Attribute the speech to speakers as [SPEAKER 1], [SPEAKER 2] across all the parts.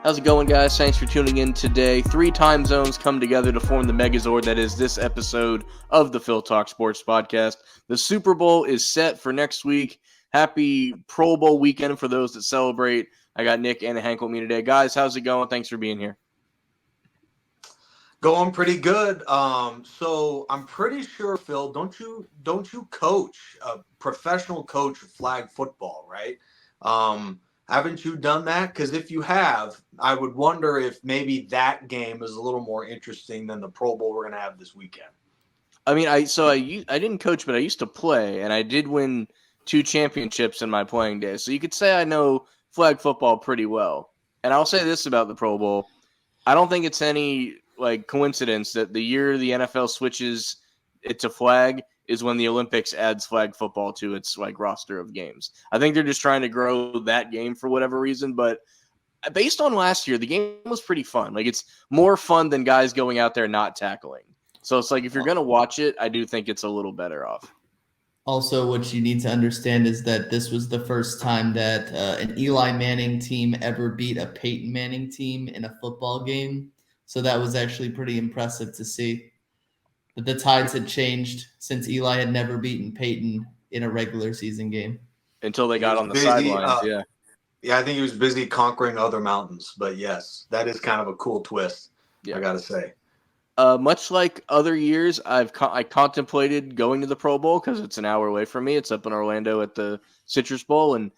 [SPEAKER 1] How's it going, guys? Thanks for tuning in today. 3 time zones come together to form the Megazord that is this episode of the Phil Talk Sports Podcast. The Super Bowl is set for next week. Happy Pro Bowl weekend for those that celebrate. I got Nick and Hank with me today. Guys, how's it going? Thanks for being here.
[SPEAKER 2] Going pretty good. So I'm pretty sure, Phil, don't you coach a professional coach of flag football, right? Haven't you done that? Because if you have, I would wonder if maybe that game is a little more interesting than the Pro Bowl we're gonna have this weekend.
[SPEAKER 1] I mean, I didn't coach, but I used to play, and I did win 2 championships in my playing days. So you could say I know flag football pretty well. And I'll say this about the Pro Bowl. I don't think it's any coincidence that the year the NFL switches it to flag is when the Olympics adds flag football to its roster of games. I think they're just trying to grow that game for whatever reason, but based on last year, the game was pretty fun. It's more fun than guys going out there not tackling. So it's if you're going to watch it, I do think it's a little better off.
[SPEAKER 3] Also, what you need to understand is that this was the first time that an Eli Manning team ever beat a Peyton Manning team in a football game. So that was actually pretty impressive to see. But the tides had changed since Eli had never beaten Peyton in a regular season game.
[SPEAKER 1] Until they got on the sidelines, yeah.
[SPEAKER 2] Yeah, I think he was busy conquering other mountains. But yes, that is kind of a cool twist, I got to say.
[SPEAKER 1] Much like other years, I contemplated going to the Pro Bowl because it's an hour away from me. It's up in Orlando at the Citrus Bowl, and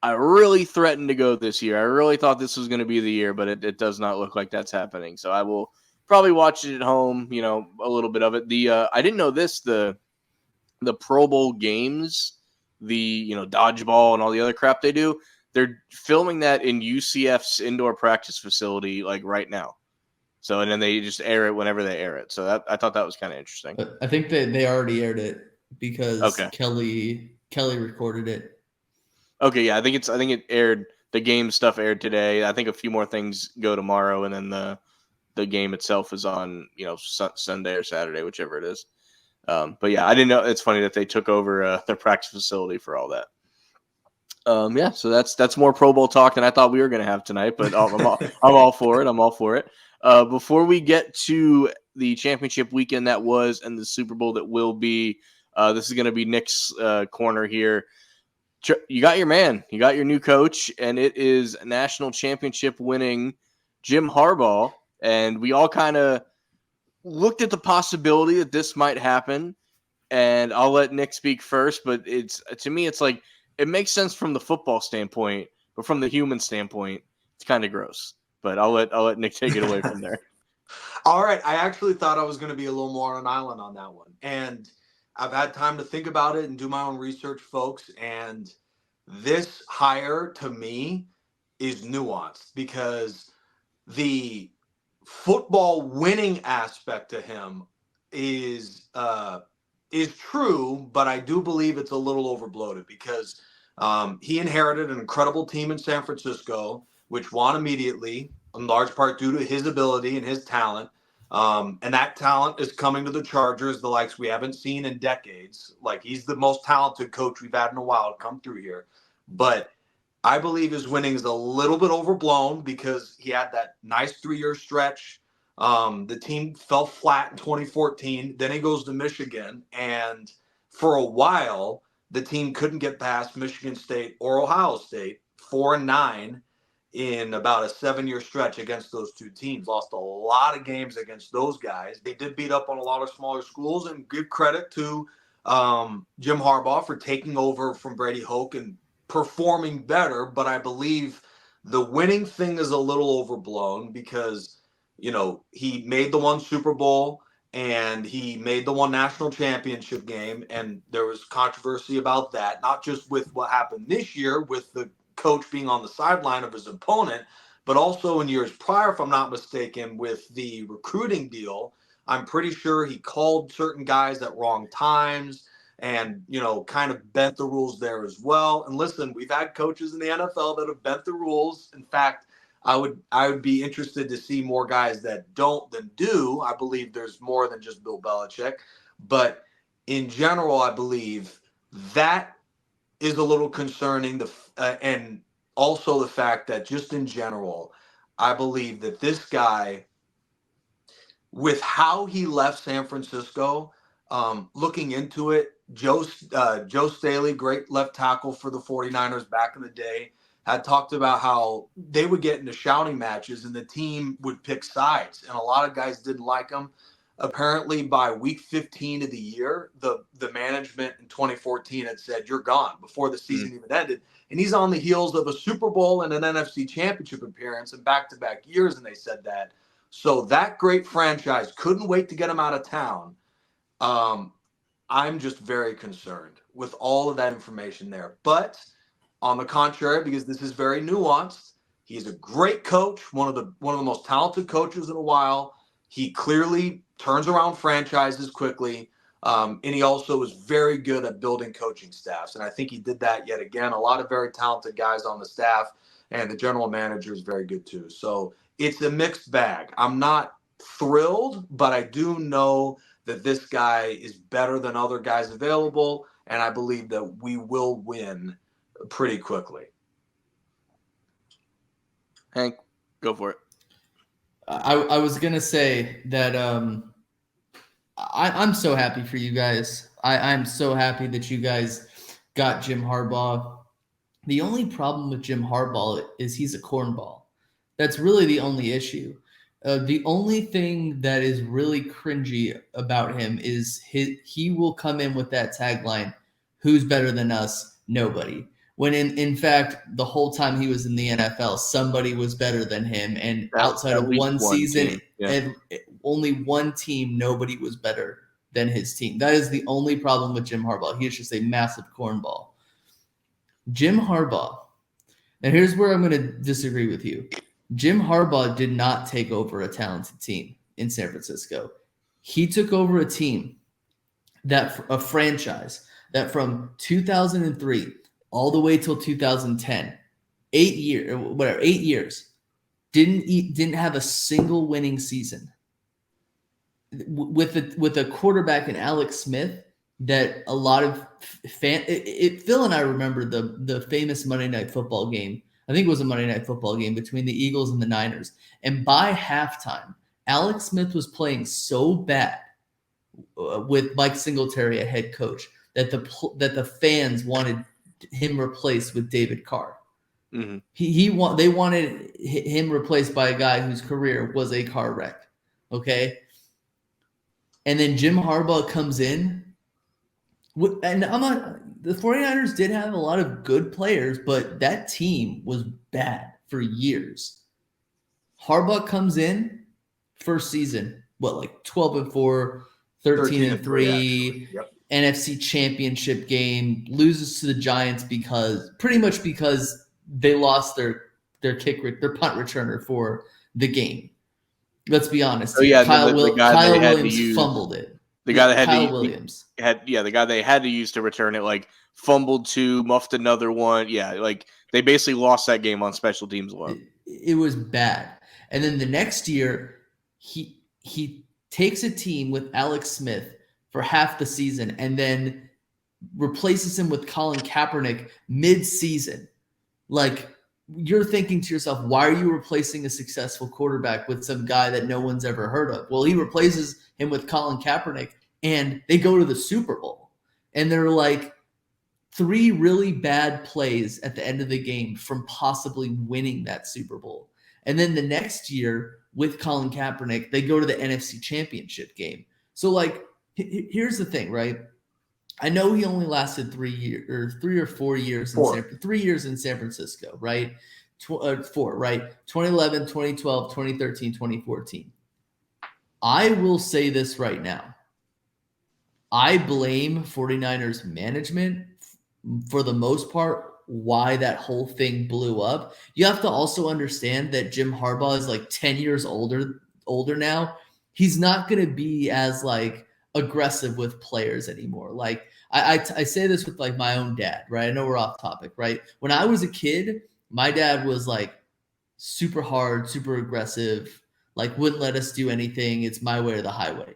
[SPEAKER 1] I really threatened to go this year. I really thought this was going to be the year, but it does not look like that's happening. So I will probably watch it at home, a little bit of it. I didn't know this, the Pro Bowl games, the dodgeball and all the other crap they do, they're filming that in UCF's indoor practice facility right now. So, and then they just air it whenever they air it. So I thought that was kind of interesting.
[SPEAKER 3] I think that they already aired it because Kelly recorded it.
[SPEAKER 1] Okay, yeah, I think it aired. The game stuff aired today. I think a few more things go tomorrow, and then the game itself is on Sunday or Saturday, whichever it is. But yeah, I didn't know. It's funny that they took over their practice facility for all that. Yeah, so that's more Pro Bowl talk than I thought we were going to have tonight, but I'm all for it. I'm all for it. Before we get to the championship weekend that was and the Super Bowl that will be, this is going to be Nick's corner here. You got your man. You got your new coach, and it is national championship winning Jim Harbaugh. And we all kind of looked at the possibility that this might happen. And I'll let Nick speak first, but to me, it's it makes sense from the football standpoint, but from the human standpoint, it's kind of gross. But I'll let Nick take it away from there.
[SPEAKER 2] All right. I actually thought I was going to be a little more on an island on that one. And I've had time to think about it and do my own research, folks. And this hire, to me, is nuanced because the football winning aspect to him is true, but I do believe it's a little overbloated because he inherited an incredible team in San Francisco, which won immediately, in large part due to his ability and his talent. And that talent is coming to the Chargers, the likes we haven't seen in decades. He's the most talented coach we've had in a while come through here. But I believe his winning is a little bit overblown because he had that nice 3-year stretch. The team fell flat in 2014. Then he goes to Michigan. And for a while, the team couldn't get past Michigan State or Ohio State, 4-9 in about a 7-year stretch against those two teams. Lost a lot of games against those guys. They did beat up on a lot of smaller schools, and give credit to Jim Harbaugh for taking over from Brady Hoke and performing better. But I believe the winning thing is a little overblown because, he made the one Super Bowl and he made the one national championship game. And there was controversy about that, not just with what happened this year with the coach being on the sideline of his opponent, but also in years prior, if I'm not mistaken, with the recruiting deal. I'm pretty sure he called certain guys at wrong times and, kind of bent the rules there as well. And listen, we've had coaches in the NFL that have bent the rules. In fact, I would be interested to see more guys that don't than do. I believe there's more than just Bill Belichick. But in general, I believe that is a little concerning. And also the fact that just in general, I believe that this guy, with how he left San Francisco, looking into it, Joe Staley, great left tackle for the 49ers back in the day, had talked about how they would get into shouting matches and the team would pick sides, and a lot of guys didn't like him. Apparently, by week 15 of the year, the management in 2014 had said, "You're gone," before the season even ended. And he's on the heels of a Super Bowl and an NFC Championship appearance in back-to-back years, and they said that. So that great franchise couldn't wait to get him out of town. I'm just very concerned with all of that information there. But on the contrary, because this is very nuanced, he's a great coach, one of the most talented coaches in a while. He clearly turns around franchises quickly. And he also is very good at building coaching staffs. And I think he did that yet again. A lot of very talented guys on the staff, and the general manager is very good too. So it's a mixed bag. I'm not thrilled, but I do know that this guy is better than other guys available. And I believe that we will win pretty quickly.
[SPEAKER 1] Hank, go for it.
[SPEAKER 3] I was going to say that I'm so happy for you guys. I'm so happy that you guys got Jim Harbaugh. The only problem with Jim Harbaugh is he's a cornball. That's really the only issue. The only thing that is really cringy about him is he will come in with that tagline, "Who's better than us? Nobody." When in fact, the whole time he was in the NFL, somebody was better than him. And outside of one season, and only one team, nobody was better than his team. That is the only problem with Jim Harbaugh. He is just a massive cornball. Jim Harbaugh. Now here's where I'm going to disagree with you. Jim Harbaugh did not take over a talented team in San Francisco. He took over a team a franchise that from 2003 all the way till 2010, 8 years, didn't have a single winning season. With a quarterback in Alex Smith that a lot of Phil and I remember the famous Monday Night Football game. I think it was a Monday Night Football game between the Eagles and the Niners. And by halftime, Alex Smith was playing so bad with Mike Singletary, a head coach, that the fans wanted him replaced with David Carr. Mm-hmm. They wanted him replaced by a guy whose career was a car wreck. Okay. And then Jim Harbaugh comes in. And the 49ers did have a lot of good players, but that team was bad for years. Harbaugh comes in, first season, 12-4, 13-3, yep. NFC Championship game, loses to the Giants because they lost their punt returner for the game. Let's be honest.
[SPEAKER 1] Oh, yeah,
[SPEAKER 3] Kyle Williams fumbled it.
[SPEAKER 1] The guy that
[SPEAKER 3] the
[SPEAKER 1] guy they had to use to return it, fumbled two, muffed another one. Yeah, they basically lost that game on special teams alone.
[SPEAKER 3] It was bad. And then the next year, he takes a team with Alex Smith for half the season and then replaces him with Colin Kaepernick mid-season. You're thinking to yourself, why are you replacing a successful quarterback with some guy that no one's ever heard of? Well, he replaces him with Colin Kaepernick, and they go to the Super Bowl. And they're three really bad plays at the end of the game from possibly winning that Super Bowl. And then the next year with Colin Kaepernick, they go to the NFC Championship game. So, here's the thing, right? I know he only lasted 3 or 4 years. 3 years in San Francisco, right? 4, right? 2011, 2012, 2013, 2014. I will say this right now. I blame 49ers management for the most part why that whole thing blew up. You have to also understand that Jim Harbaugh is 10 years older now. He's not going to be as aggressive with players anymore. I say this with my own dad, right? I know we're off topic, right? When I was a kid, my dad was super hard, super aggressive, wouldn't let us do anything. It's my way or the highway.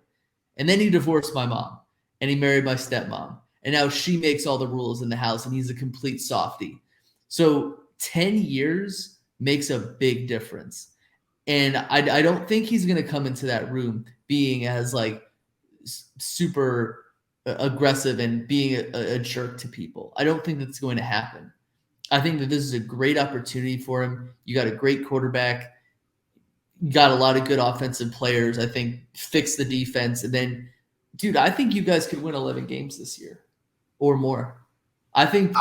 [SPEAKER 3] And then he divorced my mom and he married my stepmom. And now she makes all the rules in the house and he's a complete softie. So 10 years makes a big difference. And I don't think he's going to come into that room being as like super aggressive and being a jerk to people. I don't think that's going to happen. I think that this is a great opportunity for him. You got a great quarterback. You got a lot of good offensive players. I think fix the defense. And then, dude, I think you guys could win 11 games this year or more. I think the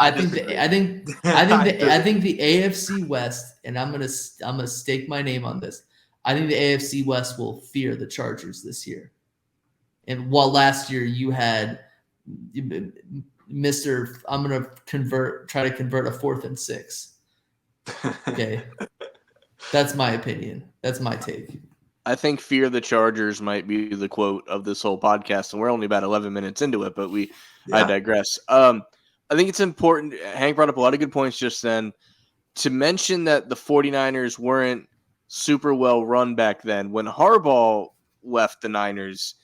[SPEAKER 3] AFC West, and I'm gonna stake my name on this. I think the AFC West will fear the Chargers this year. And while last year you had Mr. I'm gonna try to convert a 4th and 6. Okay. That's my opinion. That's my take.
[SPEAKER 1] I think "fear the Chargers" might be the quote of this whole podcast, and we're only about 11 minutes into it, but I digress. I think it's important. Hank brought up a lot of good points just then. To mention that the 49ers weren't super well run back then. When Harbaugh left the Niners,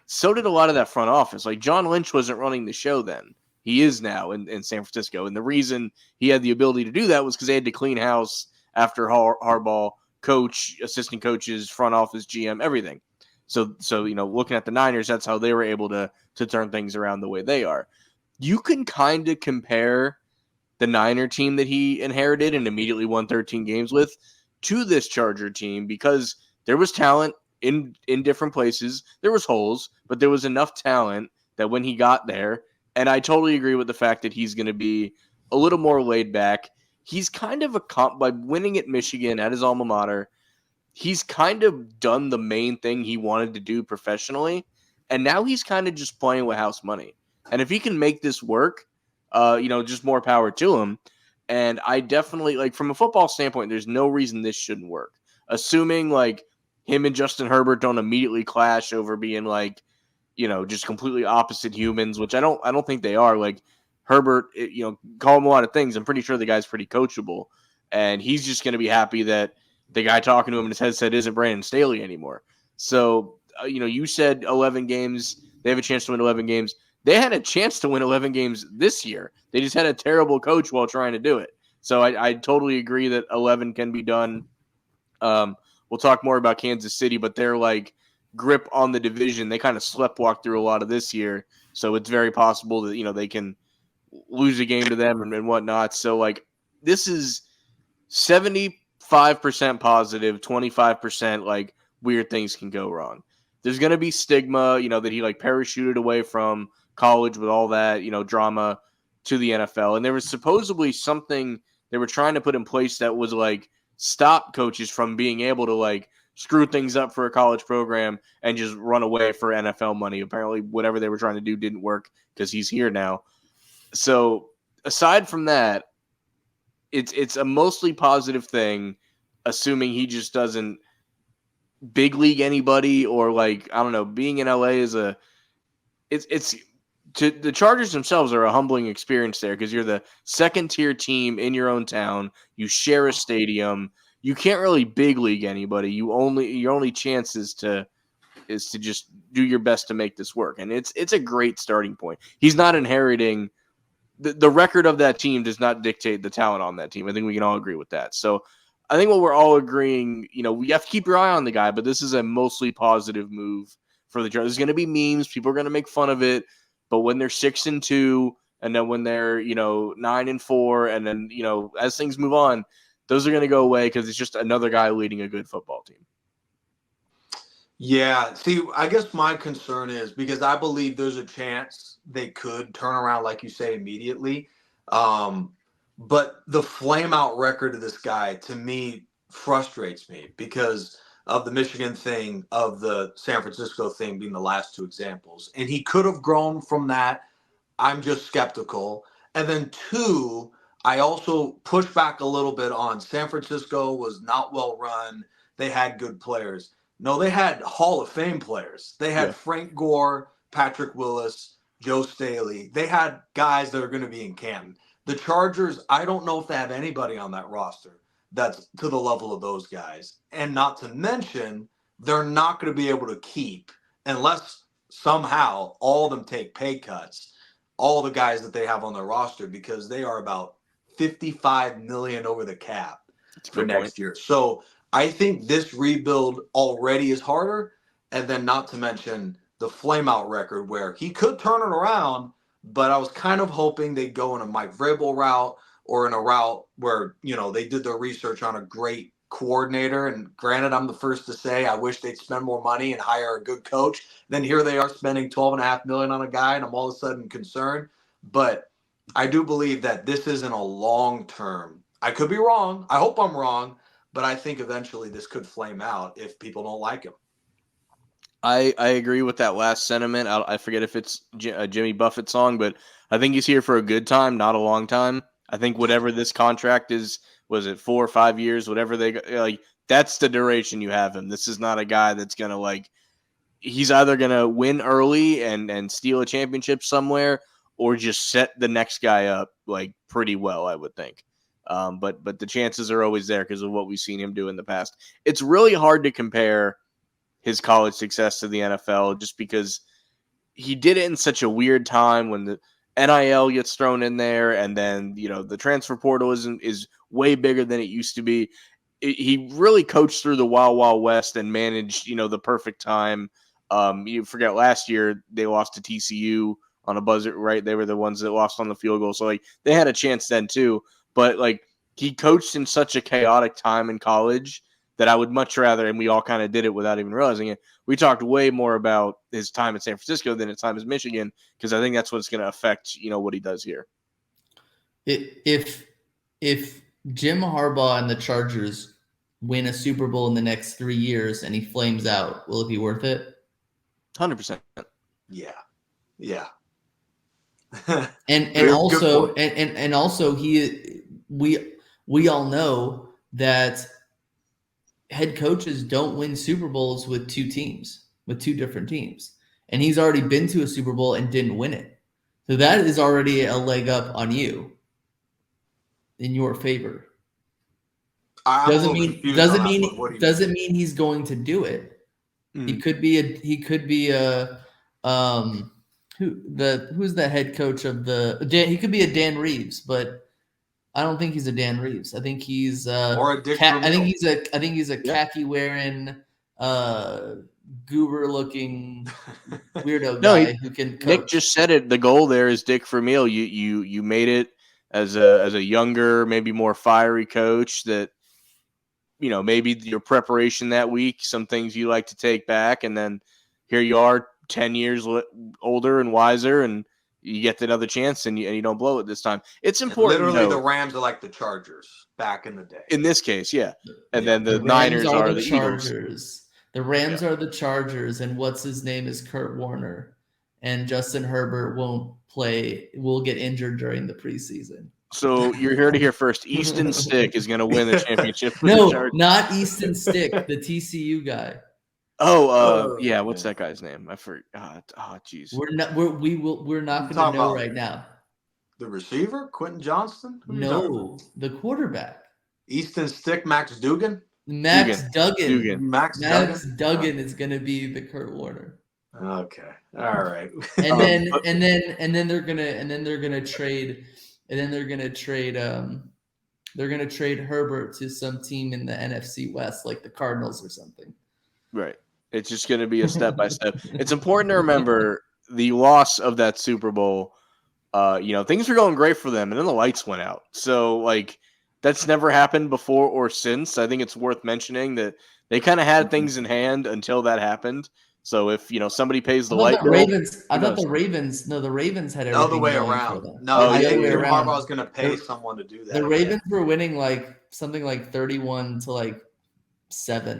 [SPEAKER 1] so did a lot of that front office. Like, John Lynch wasn't running the show then. He is now in San Francisco. And the reason he had the ability to do that was because they had to clean house after Harbaugh, coach, assistant coaches, front office, GM, everything. So looking at the Niners, that's how they were able to turn things around the way they are. You can kind of compare the Niner team that he inherited and immediately won 13 games with to this Charger team because there was talent in different places. There was holes, but there was enough talent that when he got there, and I totally agree with the fact that he's going to be a little more laid back. He's kind of by winning at Michigan at his alma mater, he's kind of done the main thing he wanted to do professionally, and now he's kind of just playing with house money. And if he can make this work, just more power to him. And I definitely, like, from a football standpoint, there's no reason this shouldn't work. Assuming, like, him and Justin Herbert don't immediately clash over being, like, just completely opposite humans, which I don't think they are. Like, Herbert, call him a lot of things. I'm pretty sure the guy's pretty coachable. And he's just going to be happy that the guy talking to him in his headset isn't Brandon Staley anymore. So, you said 11 games. They have a chance to win 11 games. They had a chance to win 11 games this year. They just had a terrible coach while trying to do it. So I totally agree that 11 can be done. We'll talk more about Kansas City, but their like grip on the division, they kind of sleptwalked through a lot of this year. So it's very possible that, they can lose a game to them and whatnot. So like this is 75% positive, 25% like weird things can go wrong. There's going to be stigma, that he like parachuted away from college with all that, drama to the NFL. And there was supposedly something they were trying to put in place that was like stop coaches from being able to like screw things up for a college program and just run away for NFL money. Apparently whatever they were trying to do didn't work because he's here now. So aside from that, it's a mostly positive thing, assuming he just doesn't big league anybody or like, I don't know, being in LA is it's to the Chargers themselves are a humbling experience there because you're the second tier team in your own town. You share a stadium. You can't really big league anybody. Your only chance is to just do your best to make this work. And it's a great starting point. He's not inheriting the record of that team does not dictate the talent on that team. I think we can all agree with that. So I think what we're all agreeing, we have to keep your eye on the guy, but this is a mostly positive move for the Chargers. There's going to be memes. People are going to make fun of it. But when they're 6-2, and then when they're 9-4, and then as things move on, those are going to go away because it's just another guy leading a good football team.
[SPEAKER 2] Yeah. See, I guess my concern is because I believe there's a chance they could turn around, like you say, immediately. But the flame out record of this guy to me frustrates me because of the Michigan thing, of the San Francisco thing being the last two examples. And he could have grown from that. I'm just skeptical. And then two, I also push back a little bit on San Francisco was not well run. They had good players. No, they had Hall of Fame players. They had Frank Gore, Patrick Willis, Joe Staley. They had guys that are going to be in Canton. The Chargers, I don't know if they have anybody on that roster that's to the level of those guys. And not to mention, they're not going to be able to keep, unless somehow all of them take pay cuts, all the guys that they have on their roster because they are about $55 million over the cap for next year. So I think this rebuild already is harder, and then not to mention the flameout record where he could turn it around, but I was kind of hoping they'd go in a Mike Vrabel route or in a route where, they did their research on a great coordinator. And granted, I'm the first to say I wish they'd spend more money and hire a good coach. Then here they are spending $12.5 million on a guy, and I'm all of a sudden concerned. But I do believe that this isn't a long term. I could be wrong. I hope I'm wrong, but I think eventually this could flame out if people don't like him.
[SPEAKER 1] I agree with that last sentiment. I forget if it's a Jimmy Buffett song, but I think he's here for a good time, not a long time. I think whatever this contract is, was it 4 or 5 years, whatever they like, that's the duration you have him. This is not a guy that's gonna he's either gonna win early and steal a championship somewhere, or just set the next guy up pretty well, I would think. But the chances are always there because of what we've seen him do in the past. It's really hard to compare his college success to the NFL just because he did it in such a weird time when the NIL gets thrown in there, and then the transfer portal is way bigger than it used to be. He really coached through the Wild West and managed the perfect time. You forget last year they lost to TCU on a buzzer, right? They were the ones that lost on the field goal, so they had a chance then too. But he coached in such a chaotic time in college that I would much rather, and we all kind of did it without even realizing it. We talked way more about his time at San Francisco than his time at Michigan, because I think that's what's going to affect, what he does here.
[SPEAKER 3] If Jim Harbaugh and the Chargers win a Super Bowl in the next 3 years and he flames out, will it be worth it?
[SPEAKER 1] 100%.
[SPEAKER 2] Yeah. Yeah.
[SPEAKER 3] and also we all know that head coaches don't win Super Bowls with two different teams. And he's already been to a Super Bowl and didn't win it. So that is already a leg up on you in your favor. Doesn't mean he's going to do it. Mm. He could be who's the head coach of he could be a Dan Reeves, but I don't think he's a Dan Reeves. I think he's
[SPEAKER 2] or a Dick
[SPEAKER 3] I think he's a khaki wearing goober looking weirdo guy who can coach.
[SPEAKER 1] Nick just said it. The goal there is Dick Vermeil. You made it as a younger, maybe more fiery coach that maybe your preparation that week, some things you like to take back, and then here you are 10 years older and wiser, and you get another chance, and you don't blow it this time. It's important.
[SPEAKER 2] Literally, the Rams are like the Chargers back in the day.
[SPEAKER 1] In this case, yeah. And then the Niners are the
[SPEAKER 3] Chargers.
[SPEAKER 1] Eagles.
[SPEAKER 3] The Rams are the Chargers, and what's his name is Kurt Warner. And Justin Herbert will get injured during the preseason.
[SPEAKER 1] So you're here to hear first. Easton Stick is going to win the championship.
[SPEAKER 3] No, not Easton Stick, the TCU guy.
[SPEAKER 1] Yeah. What's that guy's name? I forgot. Jeez.
[SPEAKER 3] We're not going to know right now.
[SPEAKER 2] The receiver, Quentin Johnston?
[SPEAKER 3] No, the quarterback.
[SPEAKER 2] Easton Stick, Max Duggan.
[SPEAKER 3] Max Duggan.
[SPEAKER 2] Max
[SPEAKER 3] Duggan is going to be the Kurt Warner.
[SPEAKER 2] Okay. All right.
[SPEAKER 3] And then they're gonna trade Herbert to some team in the NFC West, like the Cardinals or something.
[SPEAKER 1] Right. It's just going to be a step by step. It's important to remember the loss of that Super Bowl. Things were going great for them, and then the lights went out. So that's never happened before or since. I think it's worth mentioning that they kind of had things in hand until that happened. So if somebody pays the light bill,
[SPEAKER 3] the Ravens had everything
[SPEAKER 2] the way around. Harbaugh was going to pay someone to do that.
[SPEAKER 3] The Ravens were winning something like 31-7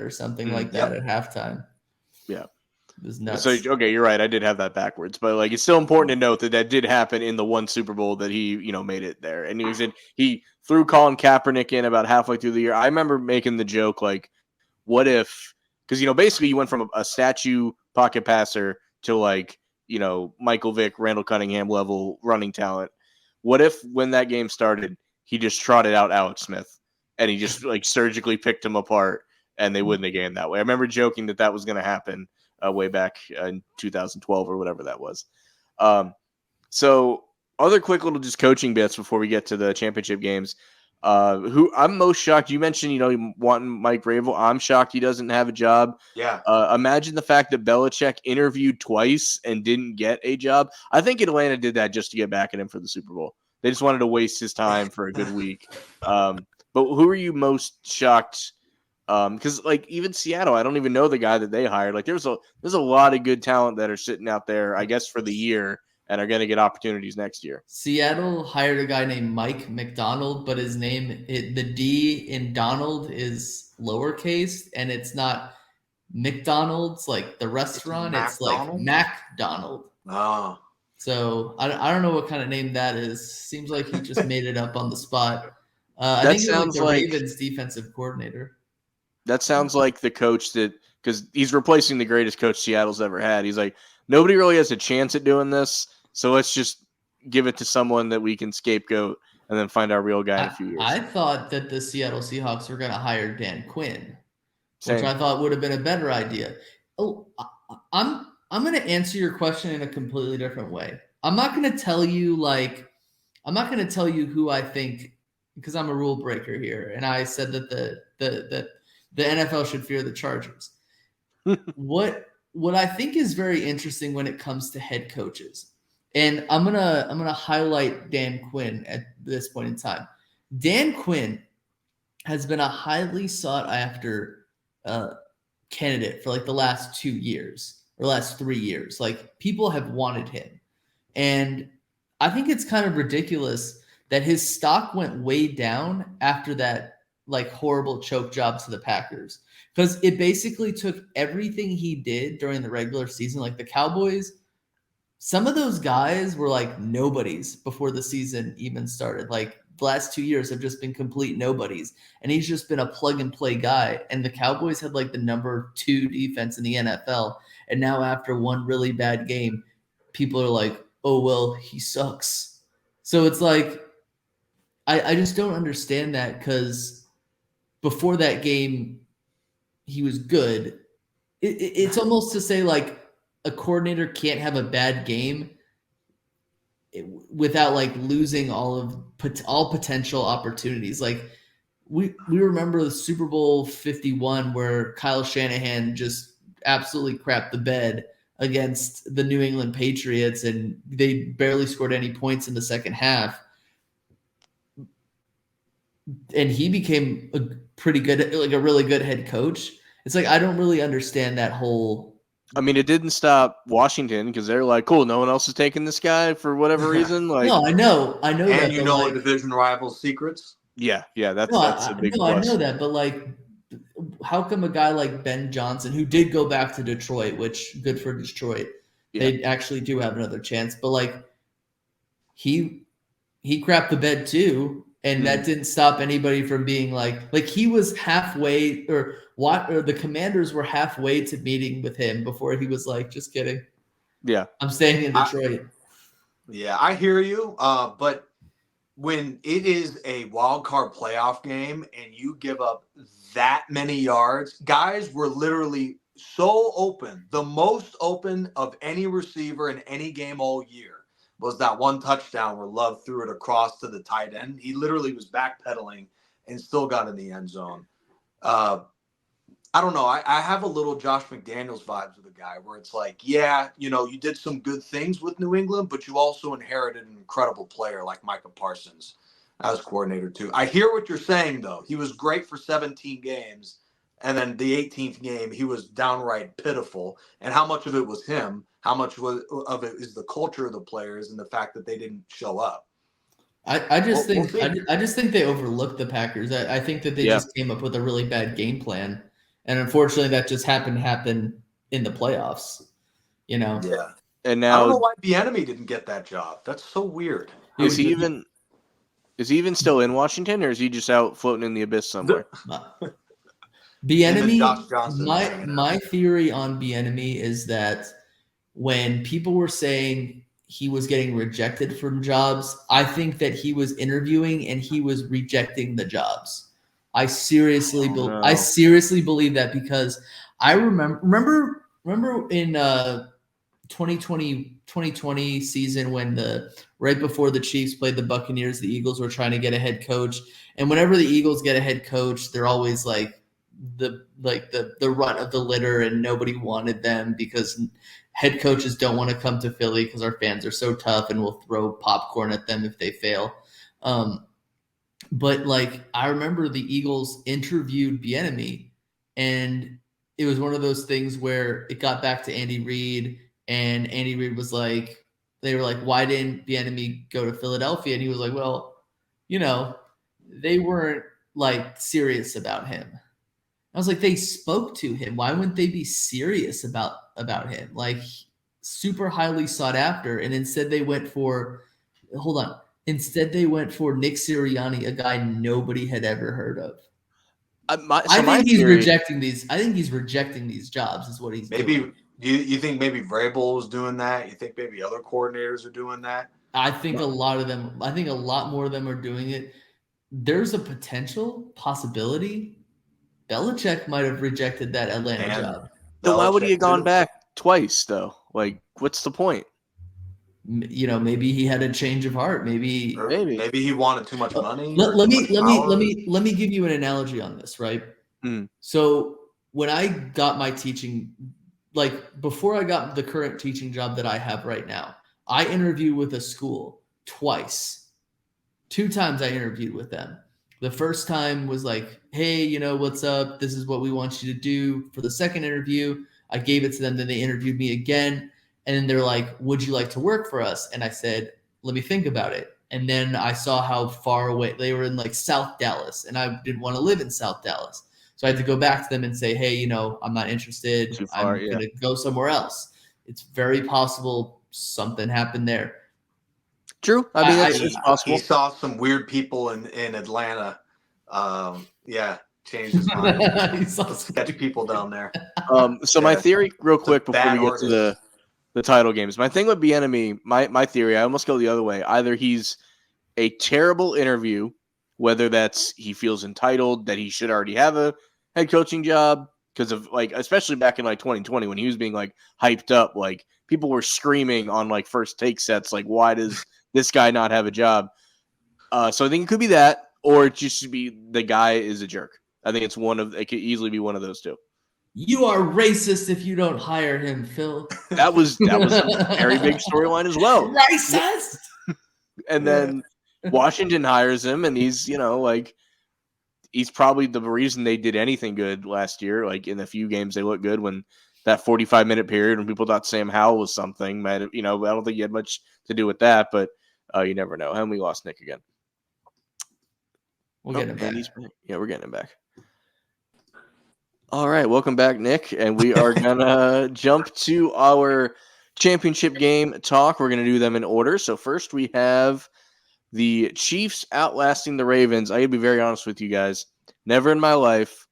[SPEAKER 3] or something like that at halftime.
[SPEAKER 1] Yeah,
[SPEAKER 3] it was nuts.
[SPEAKER 1] So okay, you're right. I did have that backwards, but it's still important to note that did happen in the one Super Bowl that he made it there, and he threw Colin Kaepernick in about halfway through the year. I remember making the joke what if. Because, basically you went from a statue pocket passer to Michael Vick, Randall Cunningham level running talent. What if when that game started, he just trotted out Alex Smith and he just surgically picked him apart and they win the game that way? I remember joking that was going to happen way back in 2012 or whatever that was. So other quick little just coaching bits before we get to the championship games. Who I'm most shocked. You mentioned, you wanting Mike Vrabel. I'm shocked he doesn't have a job.
[SPEAKER 2] Yeah.
[SPEAKER 1] Imagine the fact that Belichick interviewed twice and didn't get a job. I think Atlanta did that just to get back at him for the Super Bowl. They just wanted to waste his time for a good week. But who are you most shocked? Because like even Seattle, I don't even know the guy that they hired. Like there's a lot of good talent that are sitting out there, I guess, for the year and are going to get opportunities next year.
[SPEAKER 3] Seattle hired a guy named Mike McDonald, but his name, the D in Donald is lowercase, and it's not McDonald's like the restaurant. It's like MacDonald.
[SPEAKER 2] Oh.
[SPEAKER 3] So I don't know what kind of name that is. Seems like he just made it up on the spot. I
[SPEAKER 1] That
[SPEAKER 3] think he's like
[SPEAKER 1] sounds
[SPEAKER 3] the
[SPEAKER 1] like-
[SPEAKER 3] Ravens defensive coordinator.
[SPEAKER 1] That sounds like the coach because he's replacing the greatest coach Seattle's ever had. He's like, nobody really has a chance at doing this, so let's just give it to someone that we can scapegoat and then find our real guy in a few years.
[SPEAKER 3] I thought that the Seattle Seahawks were going to hire Dan Quinn,
[SPEAKER 1] Same.
[SPEAKER 3] which I thought would have been a better idea. Oh, I'm going to answer your question in a completely different way. I'm not going to tell you who I think, because I'm a rule breaker here, and I said that the NFL should fear the Chargers. What I think is very interesting when it comes to head coaches, and I'm gonna highlight Dan Quinn at this point in time. Dan Quinn has been a highly sought after candidate for like the last 2 years or last 3 years. Like people have wanted him, and I think it's kind of ridiculous that his stock went way down after that like horrible choke job to the Packers, because it basically took everything he did during the regular season. Like the Cowboys, some of those guys were like nobodies before the season even started. Like the last 2 years have just been complete nobodies, and he's just been a plug and play guy. And the Cowboys had like the number 2 defense in the NFL, and now after one really bad game, people are like, oh well, he sucks. So it's like I just don't understand that, because before that game, he was good. It's almost to say like a coordinator can't have a bad game without like losing all potential opportunities. Like we remember the Super Bowl 51 where Kyle Shanahan just absolutely crapped the bed against the New England Patriots, and they barely scored any points in the second half. And he became a pretty good, like a really good head coach. It's like, I don't really understand that whole.
[SPEAKER 1] I mean, it didn't stop Washington because they're like, cool, no one else is taking this guy for whatever reason. Like,
[SPEAKER 3] no, I know
[SPEAKER 2] and
[SPEAKER 3] that.
[SPEAKER 2] You know, like, a division rival's secrets.
[SPEAKER 1] Yeah, that's a big plus.
[SPEAKER 3] I know that, but like, how come a guy like Ben Johnson, who did go back to Detroit, which good for Detroit, they actually do have another chance, but like he crapped the bed too. And that didn't stop anybody from being like he was halfway, or the Commanders were halfway to meeting with him before he was like, just kidding.
[SPEAKER 1] Yeah.
[SPEAKER 3] I'm staying in Detroit.
[SPEAKER 2] I hear you. But when it is a wild card playoff game and you give up that many yards, guys were literally so open, the most open of any receiver in any game all year. Was that one touchdown where Love threw it across to the tight end. He literally was backpedaling and still got in the end zone. I don't know. I have a little Josh McDaniels vibes with the guy where it's like, yeah, you know, you did some good things with New England, but you also inherited an incredible player like Micah Parsons as coordinator too. I hear what you're saying, though. He was great for 17 games. And then the 18th game, he was downright pitiful. And how much of it was him? How much of it is the culture of the players and the fact that they didn't show up?
[SPEAKER 3] I just think they overlooked the Packers. I think that they just came up with a really bad game plan, and unfortunately, that just happened to happen in the playoffs. You know.
[SPEAKER 2] Yeah.
[SPEAKER 1] And now
[SPEAKER 2] I don't know why Bieniemy didn't get that job. That's so weird.
[SPEAKER 1] Is he even still in Washington, or is he just out floating in the abyss somewhere?
[SPEAKER 3] Bieniemy, my theory on Bieniemy is that when people were saying he was getting rejected from jobs, I think that he was interviewing and he was rejecting the jobs. I seriously believe that, because I remember in 2020 season when right before the Chiefs played the Buccaneers, the Eagles were trying to get a head coach. And whenever the Eagles get a head coach, they're always like the runt of the litter, and nobody wanted them because head coaches don't want to come to Philly because our fans are so tough and will throw popcorn at them if they fail. But like I remember the Eagles interviewed Bieniemy, and it was one of those things where it got back to Andy Reid, and Andy Reid was like, they were like, why didn't Bieniemy go to Philadelphia? And he was like, well, they weren't like serious about him. I was like, they spoke to him. Why wouldn't they be serious about him? Like super highly sought after. And instead they went for Instead they went for Nick Sirianni, a guy nobody had ever heard of. I think he's rejecting these jobs is what he's doing.
[SPEAKER 2] Do you think maybe Vrabel is doing that? You think maybe other coordinators are doing that?
[SPEAKER 3] I think a lot more of them are doing it. There's a possibility Belichick might have rejected that Atlanta job.
[SPEAKER 1] Then why would he have gone back twice, though? Like, what's the point?
[SPEAKER 3] Maybe he had a change of heart. Maybe
[SPEAKER 2] he wanted too much money.
[SPEAKER 3] Let me give you an analogy on this, right? So when I got my teaching, like before I got the current teaching job that I have right now, I interviewed with a school twice. 2 times I interviewed with them. The first time was like, hey, what's up? This is what we want you to do. For the second interview, I gave it to them. Then they interviewed me again. And then they're like, would you like to work for us? And I said, let me think about it. And then I saw how far away they were in like South Dallas. And I didn't want to live in South Dallas. So I had to go back to them and say, hey, I'm not interested. I'm going to go somewhere else. It's very possible something happened there.
[SPEAKER 1] True. I mean, it's possible.
[SPEAKER 2] He saw some weird people in Atlanta. Changed his mind. He saw sketchy people down there.
[SPEAKER 1] So my theory, real quick, before we get to the title games, my thing with Bieniemy, my theory, I almost go the other way. Either he's a terrible interview, whether that's he feels entitled that he should already have a head coaching job because of like, especially back in like 2020 when he was being like hyped up, like people were screaming on like first take sets, like why does this guy not have a job? So I think it could be that, or it just should be the guy is a jerk. I think it could easily be one of those two.
[SPEAKER 3] You are racist if you don't hire him, Phil.
[SPEAKER 1] That was a very big storyline as well.
[SPEAKER 3] Racist.
[SPEAKER 1] And then Washington hires him, and he's he's probably the reason they did anything good last year. Like in the few games they looked good when that 45-minute period when people thought Sam Howell was something. I don't think he had much to do with that, but you never know. And we lost Nick again.
[SPEAKER 3] We'll get him back.
[SPEAKER 1] Yeah, we're getting him back. All right, welcome back, Nick. And we are going to jump to our championship game talk. We're going to do them in order. So first we have the Chiefs outlasting the Ravens. I got to be very honest with you guys. Never in my life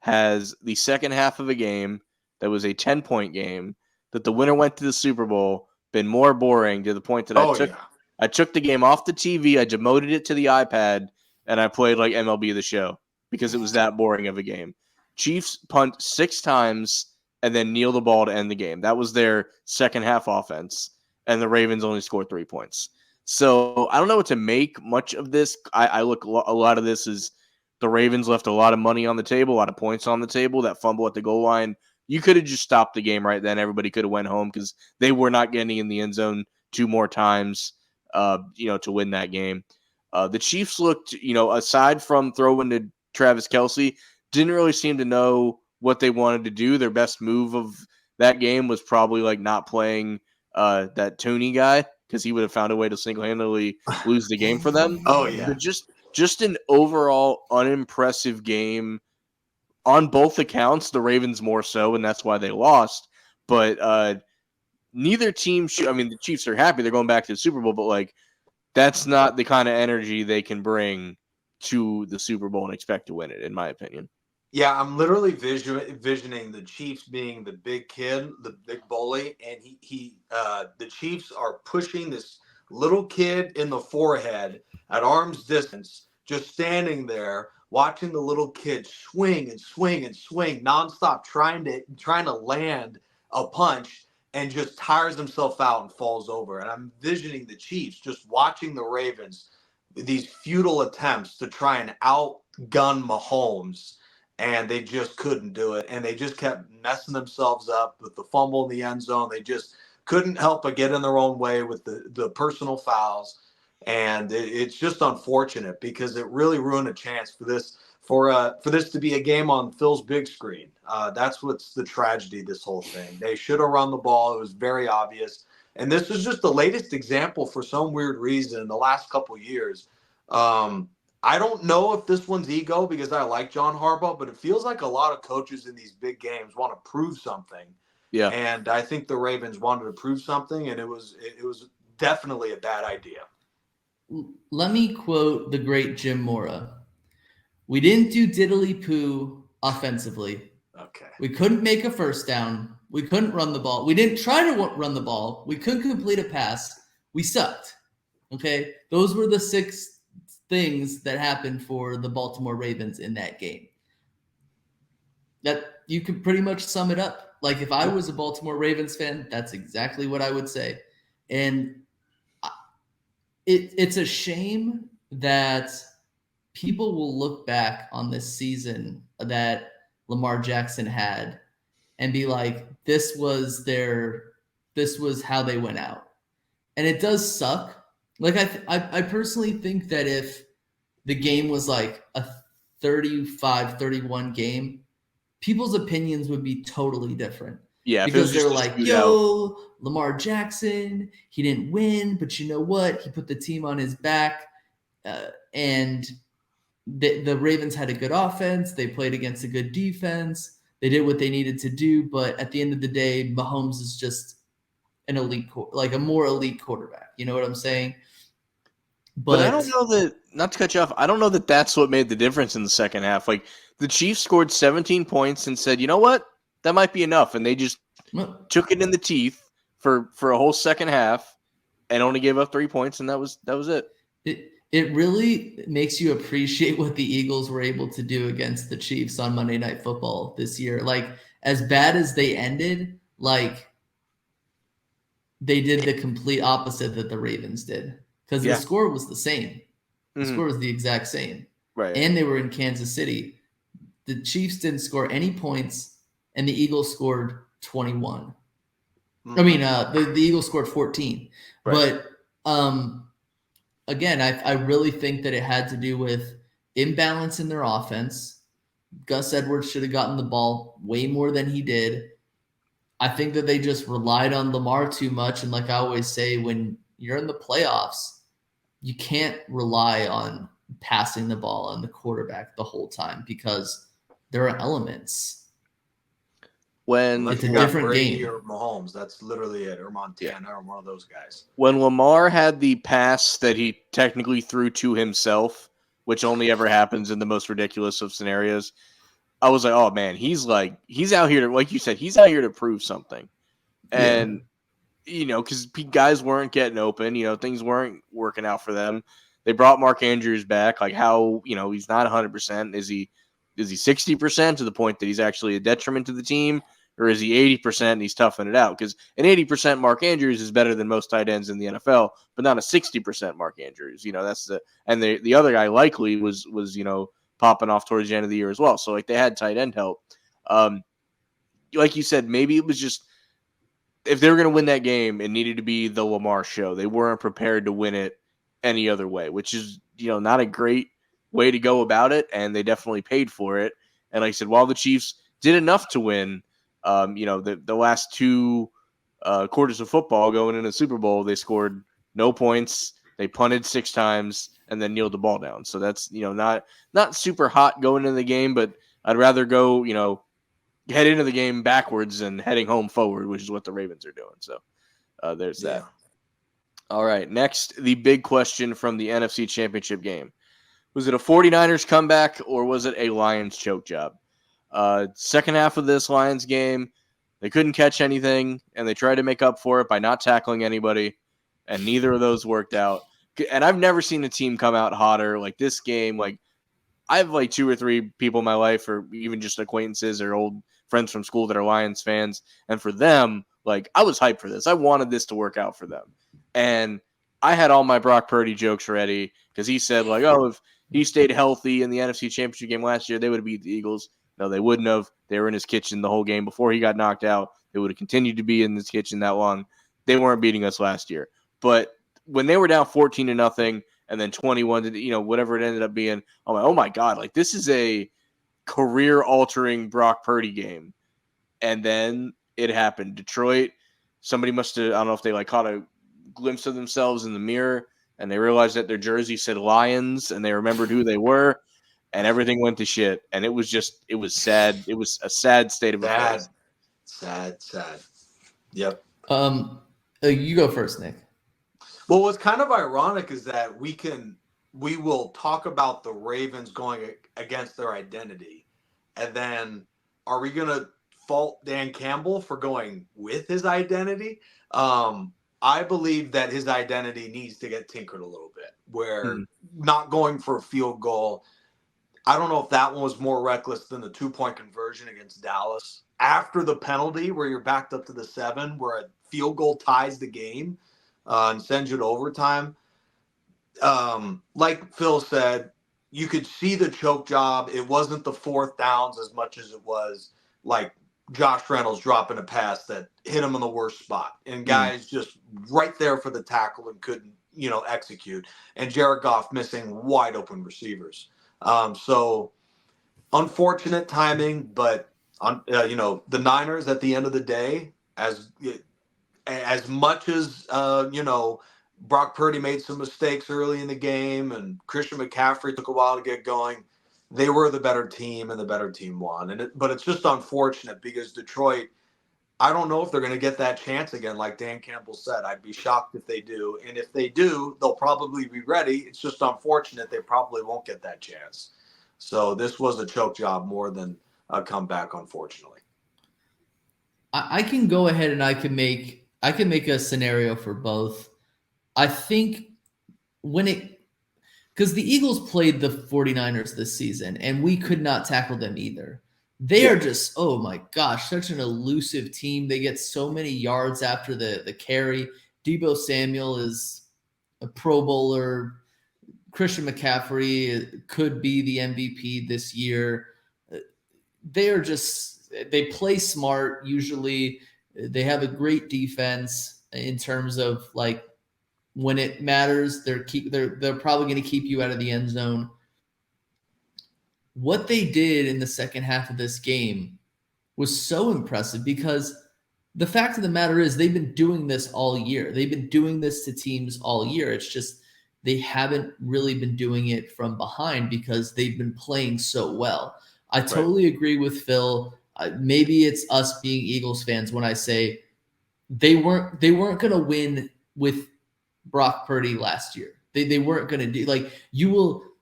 [SPEAKER 1] has the second half of a game that was a 10-point game that the winner went to the Super Bowl been more boring to the point that I took the game off the TV, I demoted it to the iPad, and I played like MLB The Show because it was that boring of a game. Chiefs punt 6 times and then kneel the ball to end the game. That was their second half offense, and the Ravens only scored 3 points. So I don't know what to make much of this. I look a lot of this is the Ravens left a lot of money on the table, a lot of points on the table. That fumble at the goal line, you could have just stopped the game right then. Everybody could have went home because they were not getting in the end zone 2 more times, to win that game. The Chiefs looked, aside from throwing to Travis Kelce, didn't really seem to know what they wanted to do. Their best move of that game was probably like not playing that Tooney guy because he would have found a way to single-handedly lose the game for them.
[SPEAKER 2] Oh, yeah.
[SPEAKER 1] But just an overall unimpressive game on both accounts. The Ravens more so, and that's why they lost. But neither team should – I mean, the Chiefs are happy. They're going back to the Super Bowl, but, like, that's not the kind of energy they can bring to the Super Bowl and expect to win it, in my opinion.
[SPEAKER 2] Yeah, I'm literally visioning the Chiefs being the big kid, the big bully, and the Chiefs are pushing this little kid in the forehead at arm's distance, just standing there watching the little kid swing and swing and swing nonstop, trying to land a punch, and just tires himself out and falls over. And I'm envisioning the Chiefs just watching the Ravens, these futile attempts to try and outgun Mahomes, and they just couldn't do it. And they just kept messing themselves up with the fumble in the end zone. They just couldn't help but get in their own way with the personal fouls. And it's just unfortunate because it really ruined a chance for this to be a game on Phil's big screen. That's what's the tragedy of this whole thing. They should have run the ball. It was very obvious. And this is just the latest example for some weird reason in the last couple of years. I don't know if this one's ego because I like John Harbaugh, but it feels like a lot of coaches in these big games want to prove something.
[SPEAKER 1] Yeah.
[SPEAKER 2] And I think the Ravens wanted to prove something, and it was definitely a bad idea.
[SPEAKER 3] Let me quote the great Jim Mora. We didn't do diddly-poo offensively.
[SPEAKER 2] Okay.
[SPEAKER 3] We couldn't make a first down. We couldn't run the ball. We didn't try to run the ball. We couldn't complete a pass. We sucked. Okay? Those were the 6 things that happened for the Baltimore Ravens in that game. That you could pretty much sum it up. Like if I was a Baltimore Ravens fan, that's exactly what I would say. And it's a shame that people will look back on this season that Lamar Jackson had and be like, this was how they went out. And it does suck. Like I personally think that if the game was like a 35-31 game, people's opinions would be totally different.
[SPEAKER 1] Yeah,
[SPEAKER 3] because they're like, yo, Lamar Jackson, he didn't win, but you know what? He put the team on his back, and the Ravens had a good offense. They played against a good defense. They did what they needed to do, but at the end of the day, Mahomes is just an elite, like a more elite quarterback. You know what I'm saying?
[SPEAKER 1] But I don't know that, not to cut you off, I don't know that that's what made the difference in the second half. Like, the Chiefs scored 17 points and said, you know what? That might be enough. And they just took it in the teeth for a whole second half and only gave up 3 points, and that was it.
[SPEAKER 3] It really makes you appreciate what the Eagles were able to do against the Chiefs on Monday Night Football this year. Like, as bad as they ended, like, they did the complete opposite that the Ravens did. Because the score was the same. The score was the exact same.
[SPEAKER 1] Right.
[SPEAKER 3] And they were in Kansas City. The Chiefs didn't score any points, and the Eagles scored 21. I mean, the Eagles scored 14. Right. But again, I really think that it had to do with imbalance in their offense. Gus Edwards should have gotten the ball way more than he did. I think that they just relied on Lamar too much. And like I always say, when you're in the playoffs, you can't rely on passing the ball on the quarterback the whole time because there are elements.
[SPEAKER 2] When
[SPEAKER 3] it's a different
[SPEAKER 2] Brady
[SPEAKER 3] game.
[SPEAKER 2] Or Mahomes, that's literally it. Or Montana, or one of those guys.
[SPEAKER 1] When Lamar had the pass that he technically threw to himself, which only ever happens in the most ridiculous of scenarios, I was like, oh man, he's out here to, like you said, he's out here to prove something. And you know, because guys weren't getting open, you know, things weren't working out for them. They brought Mark Andrews back. Like, how, you know, he's not 100%. Is he 60% to the point that he's actually a detriment to the team? Or is he 80% and he's toughing it out? Because an 80% Mark Andrews is better than most tight ends in the NFL, but not a 60% Mark Andrews. You know, that's the other guy likely was, you know, popping off towards the end of the year as well. So, like, they had tight end help. Like you said, maybe it was just, if they were going to win that game, it needed to be the Lamar show. They weren't prepared to win it any other way, which is, you know, not a great way to go about it, and they definitely paid for it. And like I said, while the Chiefs did enough to win, you know, the last 2 quarters of football going into the Super Bowl, they scored no points. They punted 6 times and then kneeled the ball down. So that's, you know, not super hot going into the game, but I'd rather go, you know, head into the game backwards and heading home forward, which is what the Ravens are doing. So there's that. All right. Next, the big question from the NFC Championship game. Was it a 49ers comeback or was it a Lions choke job? Second half of this Lions game, they couldn't catch anything, and they tried to make up for it by not tackling anybody, and neither of those worked out. And I've never seen a team come out hotter like this game. Like, I have like 2 or 3 people in my life, or even just acquaintances or old friends from school that are Lions fans. And for them, Like, I was hyped for this. I wanted this to work out for them. And I had all my Brock Purdy jokes ready because he said, like, oh, if he stayed healthy in the NFC Championship game last year, they would have beat the Eagles. No, they wouldn't have. They were in his kitchen the whole game before he got knocked out. They would have continued to be in his kitchen that long. They weren't beating us last year. But when they were down 14-0 and then 21 to, whatever it ended up being, I'm like, oh my God, like, this is a career-altering Brock Purdy game. And then it happened. Detroit, somebody must have, I don't know if they like caught a glimpse of themselves in the mirror and they realized that their jersey said Lions and they remembered who they were, and everything went to shit. And it was sad. It was a sad state of affairs.
[SPEAKER 2] Sad. Yep.
[SPEAKER 3] You go first, Nick.
[SPEAKER 2] Well, what's kind of ironic is that we will talk about the Ravens going against their identity, and then are we going to fault Dan Campbell for going with his identity? I believe that his identity needs to get tinkered a little bit, where not going for a field goal. I don't know if that one was more reckless than the 2-point conversion against Dallas after the penalty where you're backed up to the 7, where a field goal ties the game and sends you to overtime. Like Phil said, you could see the choke job. It wasn't the 4th downs as much as it was like Josh Reynolds dropping a pass that hit him in the worst spot, and guys just right there for the tackle and couldn't, execute. And Jared Goff missing wide open receivers. So unfortunate timing, but the Niners at the end of the day, as much as Brock Purdy made some mistakes early in the game and Christian McCaffrey took a while to get going, they were the better team and the better team won. But it's just unfortunate because Detroit, I don't know if they're going to get that chance again. Like Dan Campbell said, I'd be shocked if they do. And if they do, they'll probably be ready. It's just unfortunate they probably won't get that chance. So this was a choke job more than a comeback, unfortunately.
[SPEAKER 3] I can go ahead and I can make a scenario for both. I think because the Eagles played the 49ers this season and we could not tackle them either. They are just, oh my gosh, such an elusive team. They get so many yards after the carry. Deebo Samuel is a Pro Bowler. Christian McCaffrey could be the MVP this year. They play smart usually. They have a great defense in terms of like when it matters, they're probably going to keep you out of the end zone. What they did in the second half of this game was so impressive because the fact of the matter is they've been doing this all year. They've been doing this to teams all year. It's just they haven't really been doing it from behind because they've been playing so well. I totally agree with Phil. Maybe it's us being Eagles fans when I say they weren't going to win with Brock Purdy last year. They weren't going to do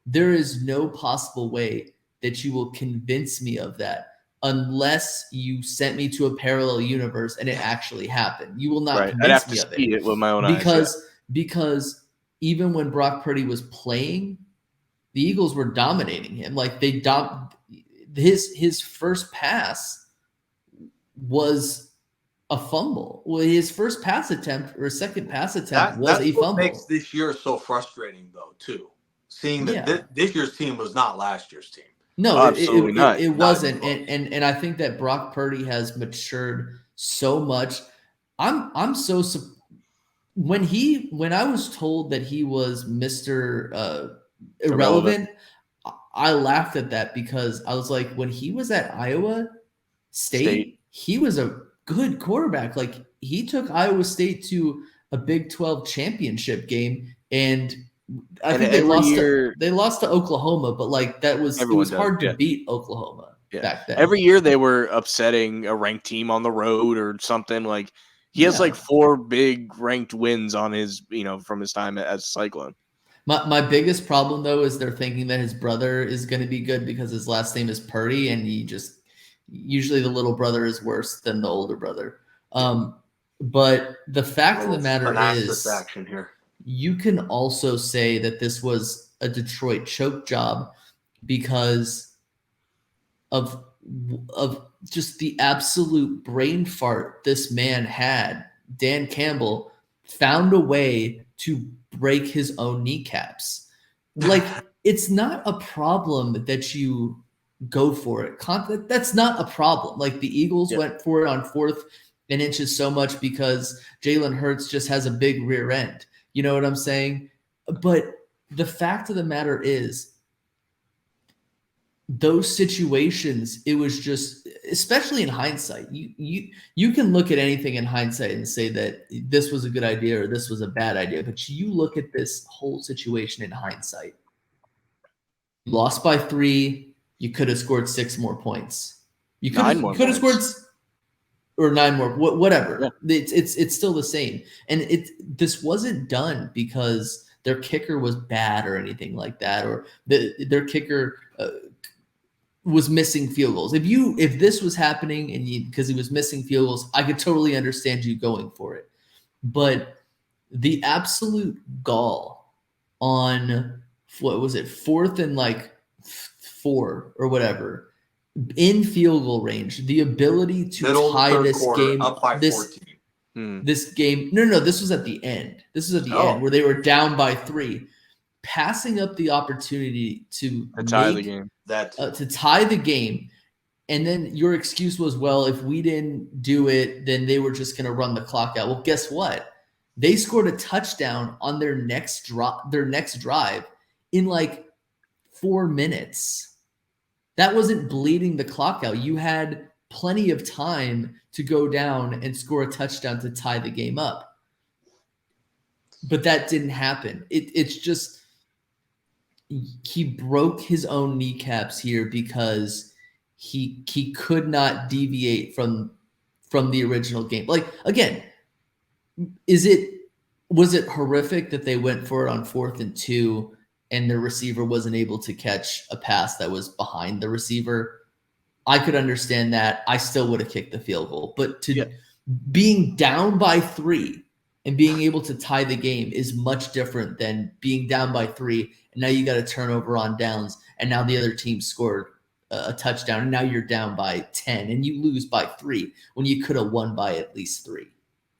[SPEAKER 3] there is no possible way that you will convince me of that unless you sent me to a parallel universe and it actually happened. You will not convince me of it. I'd have to see
[SPEAKER 1] it with my own eyes.
[SPEAKER 3] Because even when Brock Purdy was playing, the Eagles were dominating him. Like his first pass was a fumble. Well, his first pass attempt or second pass attempt was a fumble.
[SPEAKER 2] That's what makes this year so frustrating, though, too. Seeing that this year's team was not last year's team.
[SPEAKER 3] No, it wasn't. And I think that Brock Purdy has matured so much. I'm so when I was told that he was Mr. Irrelevant, I laughed at that because I was like, when he was at Iowa State. He was a good quarterback. Like he took Iowa State to a Big 12 championship game, and I think they lost to Oklahoma, but like it was hard to beat Oklahoma back then.
[SPEAKER 1] Every year they were upsetting a ranked team on the road or something. Like he has like 4 big ranked wins on his, from his time as Cyclone.
[SPEAKER 3] My biggest problem though is they're thinking that his brother is going to be good because his last name is Purdy, and usually the little brother is worse than the older brother. But the fact of the matter is,
[SPEAKER 2] action here.
[SPEAKER 3] You can also say that this was a Detroit choke job because of of just the absolute brain fart this man had, Dan Campbell found a way to break his own kneecaps. Like, it's not a problem that you go for it. That's not a problem. Like, the Eagles went for it on 4th and inches so much because Jalen Hurts just has a big rear end. You know what I'm saying? But the fact of the matter is, those situations, it was just, especially in hindsight, you can look at anything in hindsight and say that this was a good idea or this was a bad idea, but you look at this whole situation in hindsight. You lost by 3, you could have scored 6 more points. You could have scored or 9 more, whatever. Yeah. It's still the same. And this wasn't done because their kicker was bad or anything like that, or their kicker was missing field goals. If this was happening and because he was missing field goals, I could totally understand you going for it. But the absolute gall on, what was it, 4th and like 4 or whatever, in field goal range, the ability to tie this game
[SPEAKER 2] up by 14.
[SPEAKER 3] This game. No, this was at the end. This was at the end where they were down by 3. Passing up the opportunity to
[SPEAKER 1] tie the game.
[SPEAKER 3] To tie the game, and then your excuse was, well, if we didn't do it, then they were just going to run the clock out. Well, guess what? They scored a touchdown on their next drive in like 4 minutes. That wasn't bleeding the clock out. You had plenty of time to go down and score a touchdown to tie the game up. But that didn't happen. It's just, he broke his own kneecaps here because he could not deviate from the original game. Like, again, was it horrific that they went for it on 4th and 2 and the receiver wasn't able to catch a pass that was behind the receiver? I could understand that. I still would have kicked the field goal. But being down by 3 and being able to tie the game is much different than being down by 3 and now you got a turnover on downs and now the other team scored a touchdown and now you're down by 10 and you lose by 3 when you could have won by at least 3.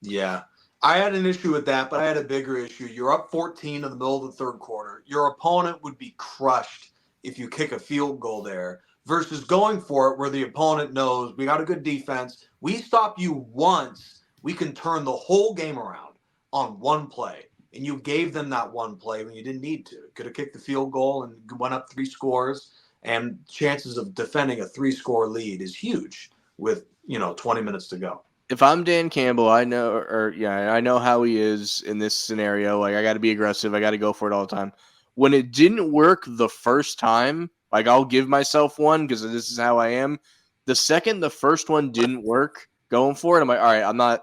[SPEAKER 2] Yeah. I had an issue with that, but I had a bigger issue. You're up 14 in the middle of the 3rd quarter. Your opponent would be crushed if you kick a field goal there versus going for it where the opponent knows we got a good defense. We stop you once, we can turn the whole game around on one play. And you gave them that one play when you didn't need to. Could have kicked the field goal and went up 3 scores. And chances of defending a 3-score lead is huge with 20 minutes to go.
[SPEAKER 1] If I'm Dan Campbell, I know how he is in this scenario. Like, I got to be aggressive. I got to go for it all the time. When it didn't work the first time, like, I'll give myself one because this is how I am. The second the first one didn't work, going for it, I'm like, all right,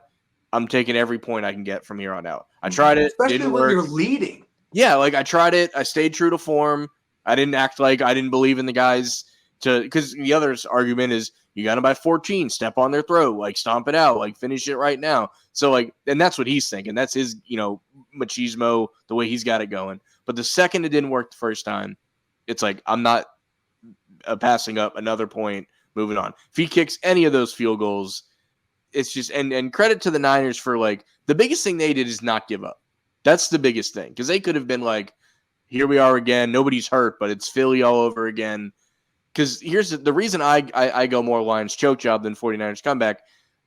[SPEAKER 1] I'm taking every point I can get from here on out. I tried it.
[SPEAKER 2] Especially
[SPEAKER 1] didn't
[SPEAKER 2] when
[SPEAKER 1] work.
[SPEAKER 2] you're leading.
[SPEAKER 1] Yeah, like, I tried it. I stayed true to form. I didn't act like I didn't believe in the guys because the other's argument is you got them by 14, step on their throat, like stomp it out, like finish it right now. So like, and that's what he's thinking. That's his, machismo, the way he's got it going. But the second it didn't work the first time, it's like, I'm not passing up another point, moving on. If he kicks any of those field goals, it's just, and credit to the Niners for like, the biggest thing they did is not give up. That's the biggest thing. Because they could have been like, here we are again. Nobody's hurt, but it's Philly all over again. Because here's the reason I go more Lions choke job than 49ers comeback.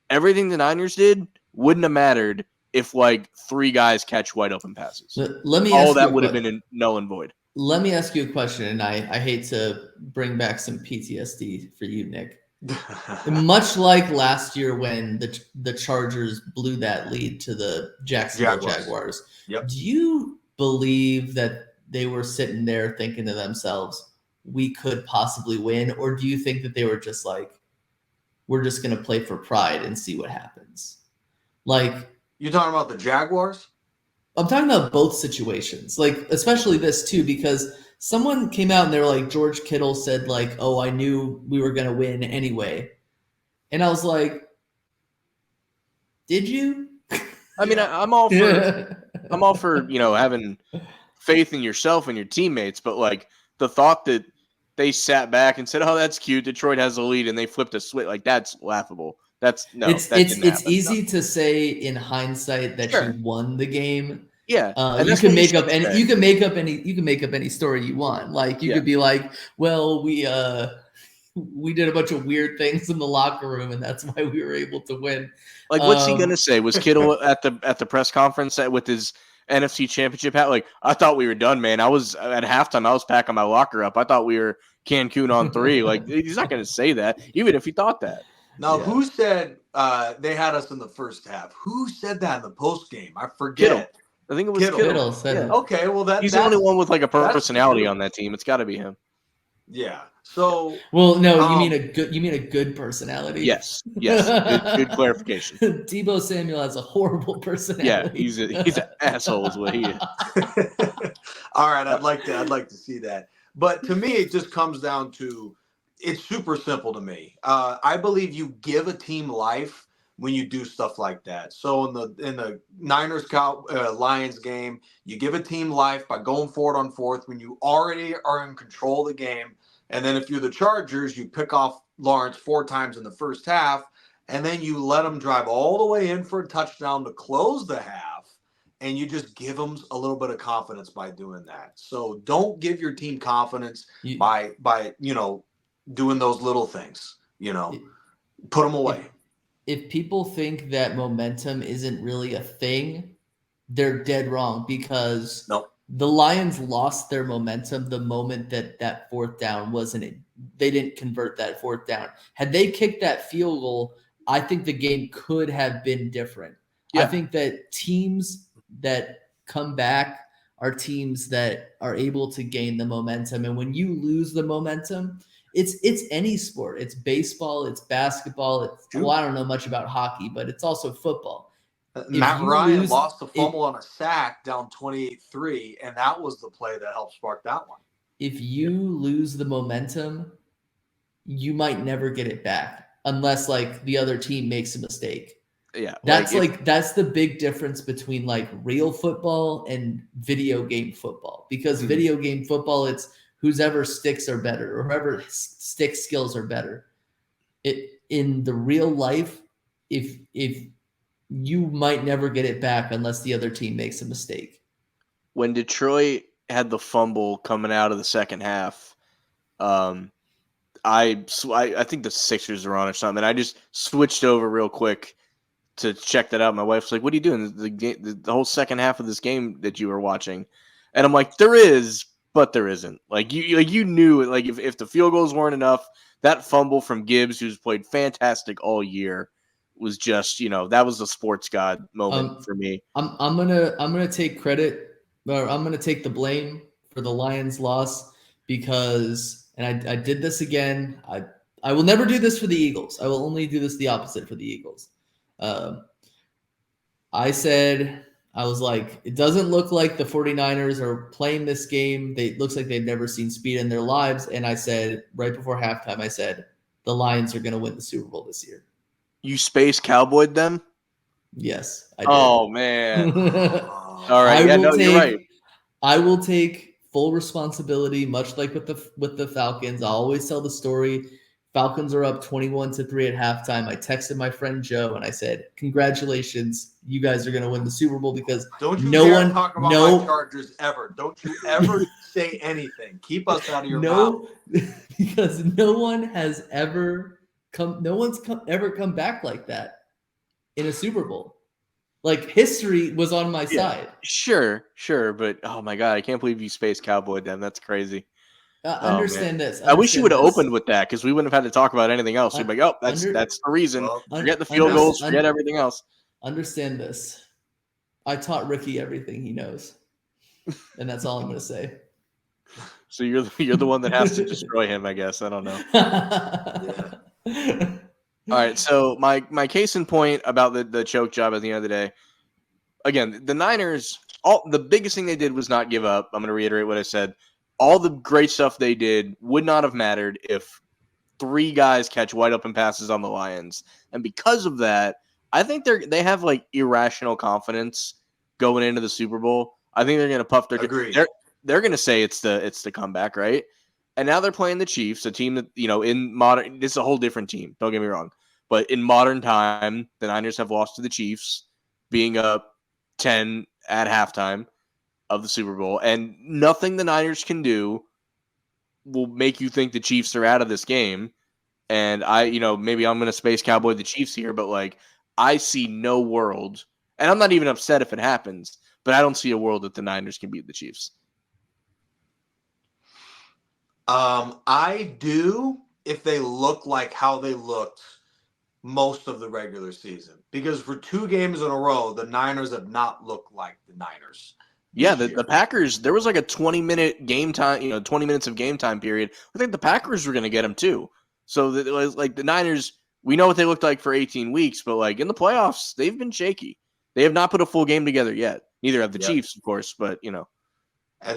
[SPEAKER 1] Everything the Niners did wouldn't have mattered if like 3 guys catch wide open passes.
[SPEAKER 3] Let me
[SPEAKER 1] all that would have been null and void.
[SPEAKER 3] Let me ask you a question, and I hate to bring back some PTSD for you, Nick. Much like last year when the Chargers blew that lead to the Jacksonville Jaguars.
[SPEAKER 2] Yep.
[SPEAKER 3] Do you believe that they were sitting there thinking to themselves, we could possibly win? Or do you think that they were just like, we're just going to play for pride and see what happens? Like,
[SPEAKER 2] you're talking about the Jaguars?
[SPEAKER 3] I'm talking about both situations, like especially this too, because someone came out and they were like, George Kittle said like, oh, I knew we were going to win anyway. And I was like, did you?
[SPEAKER 1] I mean, I'm all for, having faith in yourself and your teammates, but like the thought that they sat back and said, "Oh, that's cute. Detroit has the lead," and they flipped a switch. Like that's laughable. That didn't
[SPEAKER 3] It's
[SPEAKER 1] happen.
[SPEAKER 3] easy to say in hindsight that
[SPEAKER 1] Sure.
[SPEAKER 3] you won the game.
[SPEAKER 1] Yeah, and
[SPEAKER 3] You
[SPEAKER 1] that's
[SPEAKER 3] can
[SPEAKER 1] what
[SPEAKER 3] make up
[SPEAKER 1] should
[SPEAKER 3] any
[SPEAKER 1] say.
[SPEAKER 3] you can make up any story you want. Like you could be like, well, we did a bunch of weird things in the locker room, and that's why we were able to win.
[SPEAKER 1] Like, what's he gonna say? Was Kittle at the press conference with his NFC Championship hat? Like, I thought we were done, man. I was at halftime. I was packing my locker up. I thought we were Cancun on 3. Like, he's not gonna say that, even if he thought that.
[SPEAKER 2] Now, who said they had us in the first half? Who said that in the post game? I forget.
[SPEAKER 1] Kittle. I think it was Kittle.
[SPEAKER 3] Kittle said it.
[SPEAKER 2] Okay, well
[SPEAKER 1] he's the only one with like a personality on that team. It's got to be him.
[SPEAKER 2] Yeah. So.
[SPEAKER 3] Well, no, you mean a good personality.
[SPEAKER 1] Yes. Good clarification.
[SPEAKER 3] Deebo Samuel has a horrible personality.
[SPEAKER 1] Yeah, he's an asshole, is what he is.
[SPEAKER 2] All right, I'd like to see that. But to me, it just comes down to it's super simple to me. I believe you give a team life when you do stuff like that. So in the Niners Lions game, you give a team life by going for it on fourth when you already are in control of the game. And then if you're the Chargers, you pick off Lawrence 4 times in the first half, and then you let them drive all the way in for a touchdown to close the half, and you just give them a little bit of confidence by doing that. So don't give your team confidence by doing those little things. Put them away.
[SPEAKER 3] If people think that momentum isn't really a thing, they're dead wrong because the Lions lost their momentum the moment that fourth down they didn't convert that fourth down. Had they kicked that field goal, I think the game could have been different. Yeah. I think that teams that come back are teams that are able to gain the momentum. And when you lose the momentum, it's any sport. It's baseball, it's basketball. Well, I don't know much about hockey, but it's also football.
[SPEAKER 2] Matt Ryan lost a fumble on a sack down 28-3, and that was the play that helped spark that one.
[SPEAKER 3] If you lose the momentum, you might never get it back unless like the other team makes a mistake.
[SPEAKER 1] Yeah.
[SPEAKER 3] That's that's the big difference between like real football and video game football. Because video game football, it's whose ever sticks are better or whoever stick skills are better. In the real life, if you might never get it back unless the other team makes a mistake.
[SPEAKER 1] When Detroit had the fumble coming out of the second half, I think the Sixers are on or something. And I just switched over real quick to check that out. My wife's like, "What are you doing? The whole second half of this game that you were watching?" And I'm like, "There is, but there isn't." Like you knew, like if the field goals weren't enough, that fumble from Gibbs, who's played fantastic all year, was just that was a sports god moment for me.
[SPEAKER 3] I'm gonna take credit, or I'm gonna take the blame for the Lions' loss because, and I did this again. I will never do this for the Eagles. I will only do this the opposite for the Eagles. I was like, it doesn't look like the 49ers are playing this game. It looks like they've never seen speed in their lives. And I said, right before halftime, I said, the Lions are going to win the Super Bowl this year.
[SPEAKER 1] You space cowboyed them?
[SPEAKER 3] Yes, I did.
[SPEAKER 1] Oh, man. All right. You're right.
[SPEAKER 3] I will take full responsibility, much like with the Falcons. I always tell the story. Falcons are up 21-3 at halftime. I texted my friend Joe and I said, "Congratulations, you guys are going to win the Super Bowl because
[SPEAKER 2] don't you dare talk about my Chargers ever. Don't you ever say anything. Keep us out of your mouth."
[SPEAKER 3] Because no one's ever come back like that in a Super Bowl. Like history was on my side.
[SPEAKER 1] Sure, but oh my god, I can't believe you space cowboyed them. That's crazy.
[SPEAKER 3] Understand this.
[SPEAKER 1] I wish you would have opened with that because we wouldn't have had to talk about anything else. You'd be like, "Oh, that's the reason." Forget the field goals. Forget everything else.
[SPEAKER 3] Understand this. I taught Ricky everything he knows, and that's all I'm going to say.
[SPEAKER 1] So you're the one that has to destroy him, I guess. I don't know. All right. So my case in point about the choke job at the end of the day. Again, the Niners. The biggest thing they did was not give up. I'm going to reiterate what I said. All the great stuff they did would not have mattered if 3 guys catch wide open passes on the Lions. And because of that, I think they have like irrational confidence going into the Super Bowl. I think they're going to puff their.
[SPEAKER 2] Agreed.
[SPEAKER 1] They're going to say it's the comeback, right? And now they're playing the Chiefs, a team that, in modern – this is a whole different team. Don't get me wrong. But in modern time, the Niners have lost to the Chiefs, being up 10 at halftime of the Super Bowl. And nothing the Niners can do will make you think the Chiefs are out of this game. And maybe I'm going to space cowboy the Chiefs here, but I see no world, and I'm not even upset if it happens, but I don't see a world that the Niners can beat the Chiefs.
[SPEAKER 2] I do if they look like how they looked most of the regular season, because for 2 games in a row, the Niners have not looked like the Niners.
[SPEAKER 1] Yeah, the Packers, there was like a 20-minute game time, 20 minutes of game time period. I think the Packers were going to get them too. So the Niners, we know what they looked like for 18 weeks, but in the playoffs, they've been shaky. They have not put a full game together yet. Neither have the Chiefs, of course, but
[SPEAKER 2] And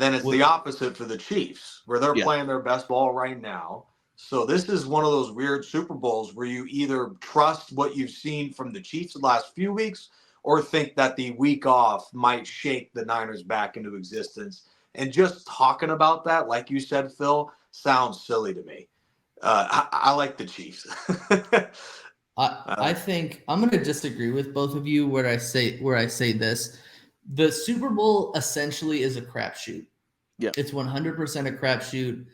[SPEAKER 2] then it's the opposite for the Chiefs, where they're playing their best ball right now. So this is one of those weird Super Bowls where you either trust what you've seen from the Chiefs the last few weeks or think that the week off might shake the Niners back into existence. And just talking about that, like you said, Phil, sounds silly to me. I like the Chiefs.
[SPEAKER 3] I think I'm going to disagree with both of you where I say this. The Super Bowl essentially is a crapshoot.
[SPEAKER 1] Yeah,
[SPEAKER 3] it's 100% a crapshoot.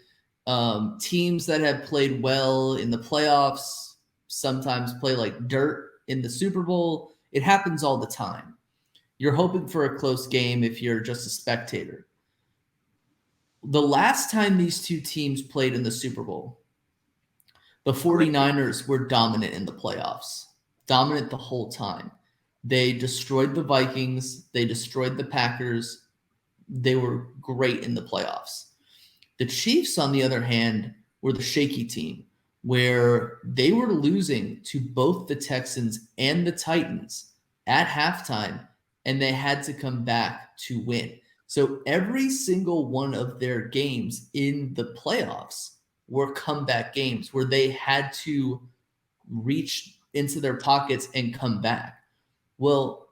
[SPEAKER 3] Teams that have played well in the playoffs sometimes play like dirt in the Super Bowl. It happens all the time. You're hoping for a close game if you're just a spectator. The last time these two teams played in the Super Bowl, the 49ers were dominant in the playoffs, dominant the whole time. They destroyed the Vikings. They destroyed the Packers. They were great in the playoffs. The Chiefs, on the other hand, were the shaky team, where they were losing to both the Texans and the Titans at halftime, and they had to come back to win. So every single one of their games in the playoffs were comeback games where they had to reach into their pockets and come back. Well,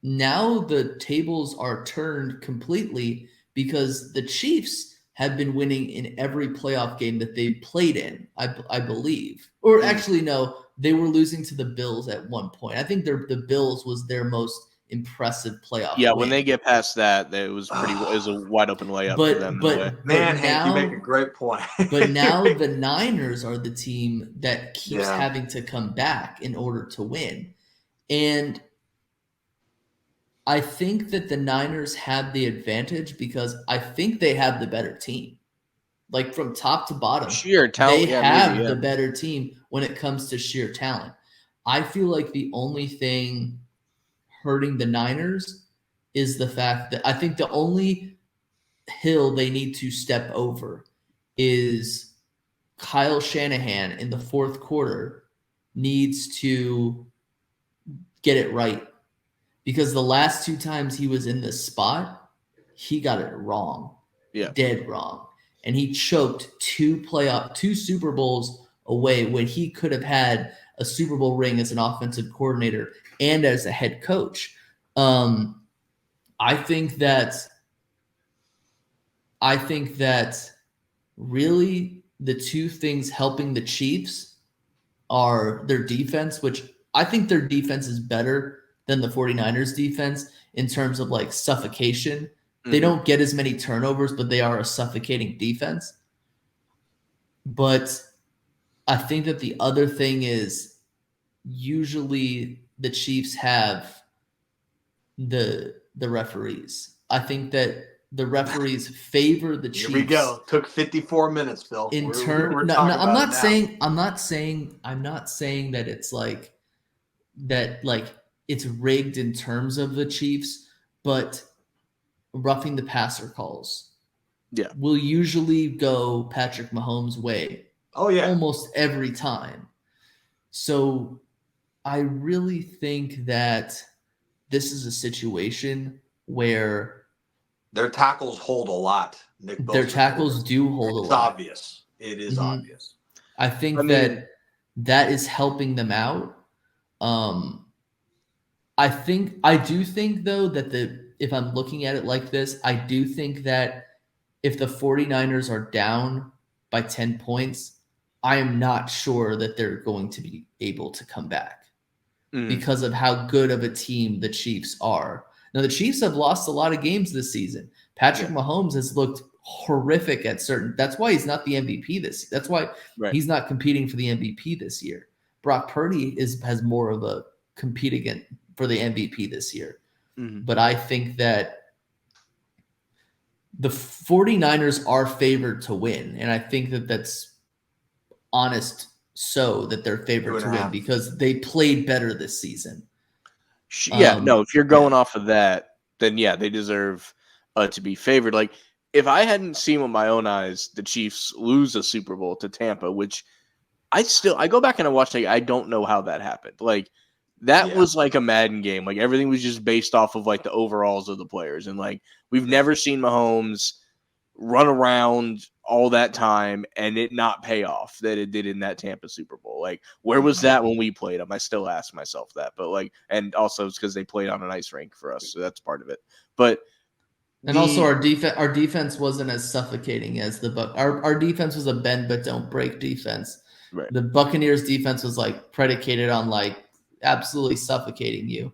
[SPEAKER 3] now the tables are turned completely because the Chiefs have been winning in every playoff game that they've played in, I believe. Or actually, no, they were losing to the Bills at one point. I think the Bills was their most impressive playoff win.
[SPEAKER 1] When they get past that, it was a wide open layup for them.
[SPEAKER 2] Hank, you make a great point.
[SPEAKER 3] But now the Niners are the team that keeps having to come back in order to win. And I think that the Niners have the advantage because I think they have the better team. Like from top to bottom,
[SPEAKER 1] sheer talent,
[SPEAKER 3] they have the better team when it comes to sheer talent. I feel like the only thing hurting the Niners is the fact that I think the only hill they need to step over is Kyle Shanahan in the fourth quarter needs to get it right. Because the last 2 times he was in this spot, he got it wrong.
[SPEAKER 1] Yeah.
[SPEAKER 3] Dead wrong. And he choked 2 Super Bowls away when he could have had a Super Bowl ring as an offensive coordinator and as a head coach. I think that really the 2 things helping the Chiefs are their defense, which I think their defense is better than the 49ers defense in terms of like suffocation. Mm-hmm. They don't get as many turnovers, but they are a suffocating defense. But I think that the other thing is usually the Chiefs have the referees. I think that the referees favor the Chiefs.
[SPEAKER 2] Here we go. Took 54 minutes, Phil.
[SPEAKER 3] I'm not saying that it's like that, like it's rigged in terms of the Chiefs, but roughing the passer calls will usually go Patrick Mahomes' way.
[SPEAKER 2] Oh, yeah.
[SPEAKER 3] Almost every time. So I really think that this is a situation where
[SPEAKER 2] their tackles hold a lot.
[SPEAKER 3] Their tackles do hold a lot.
[SPEAKER 2] It's obvious. It is obvious.
[SPEAKER 3] I think that is helping them out. I do think though that if I'm looking at it like this, I do think that if the 49ers are down by 10 points, I am not sure that they're going to be able to come back because of how good of a team the Chiefs are. Now, the Chiefs have lost a lot of games this season. Patrick Mahomes has looked horrific at certain. That's why he's not the MVP this. That's why he's not competing for the MVP this year. Brock Purdy has more of a compete again for the MVP this year. But I think that the 49ers are favored to win, and I think that that's honest so that they're favored to win because they played better this season.
[SPEAKER 1] If you're going off of that, then they deserve to be favored. Like, if I hadn't seen with my own eyes the Chiefs lose a Super Bowl to Tampa, which I go back and I watch, like, I don't know how that happened. Like, that was like a Madden game. Like, everything was just based off of like the overalls of the players. And like, we've never seen Mahomes run around all that time and it not pay off that it did in that Tampa Super Bowl. Like, where was that when we played them? I still ask myself that. But like, and also it's because they played on an ice rink for us, so that's part of it. But
[SPEAKER 3] also our defense wasn't as suffocating as our defense was a bend but don't break defense.
[SPEAKER 1] Right.
[SPEAKER 3] The Buccaneers defense was like predicated on like absolutely suffocating you.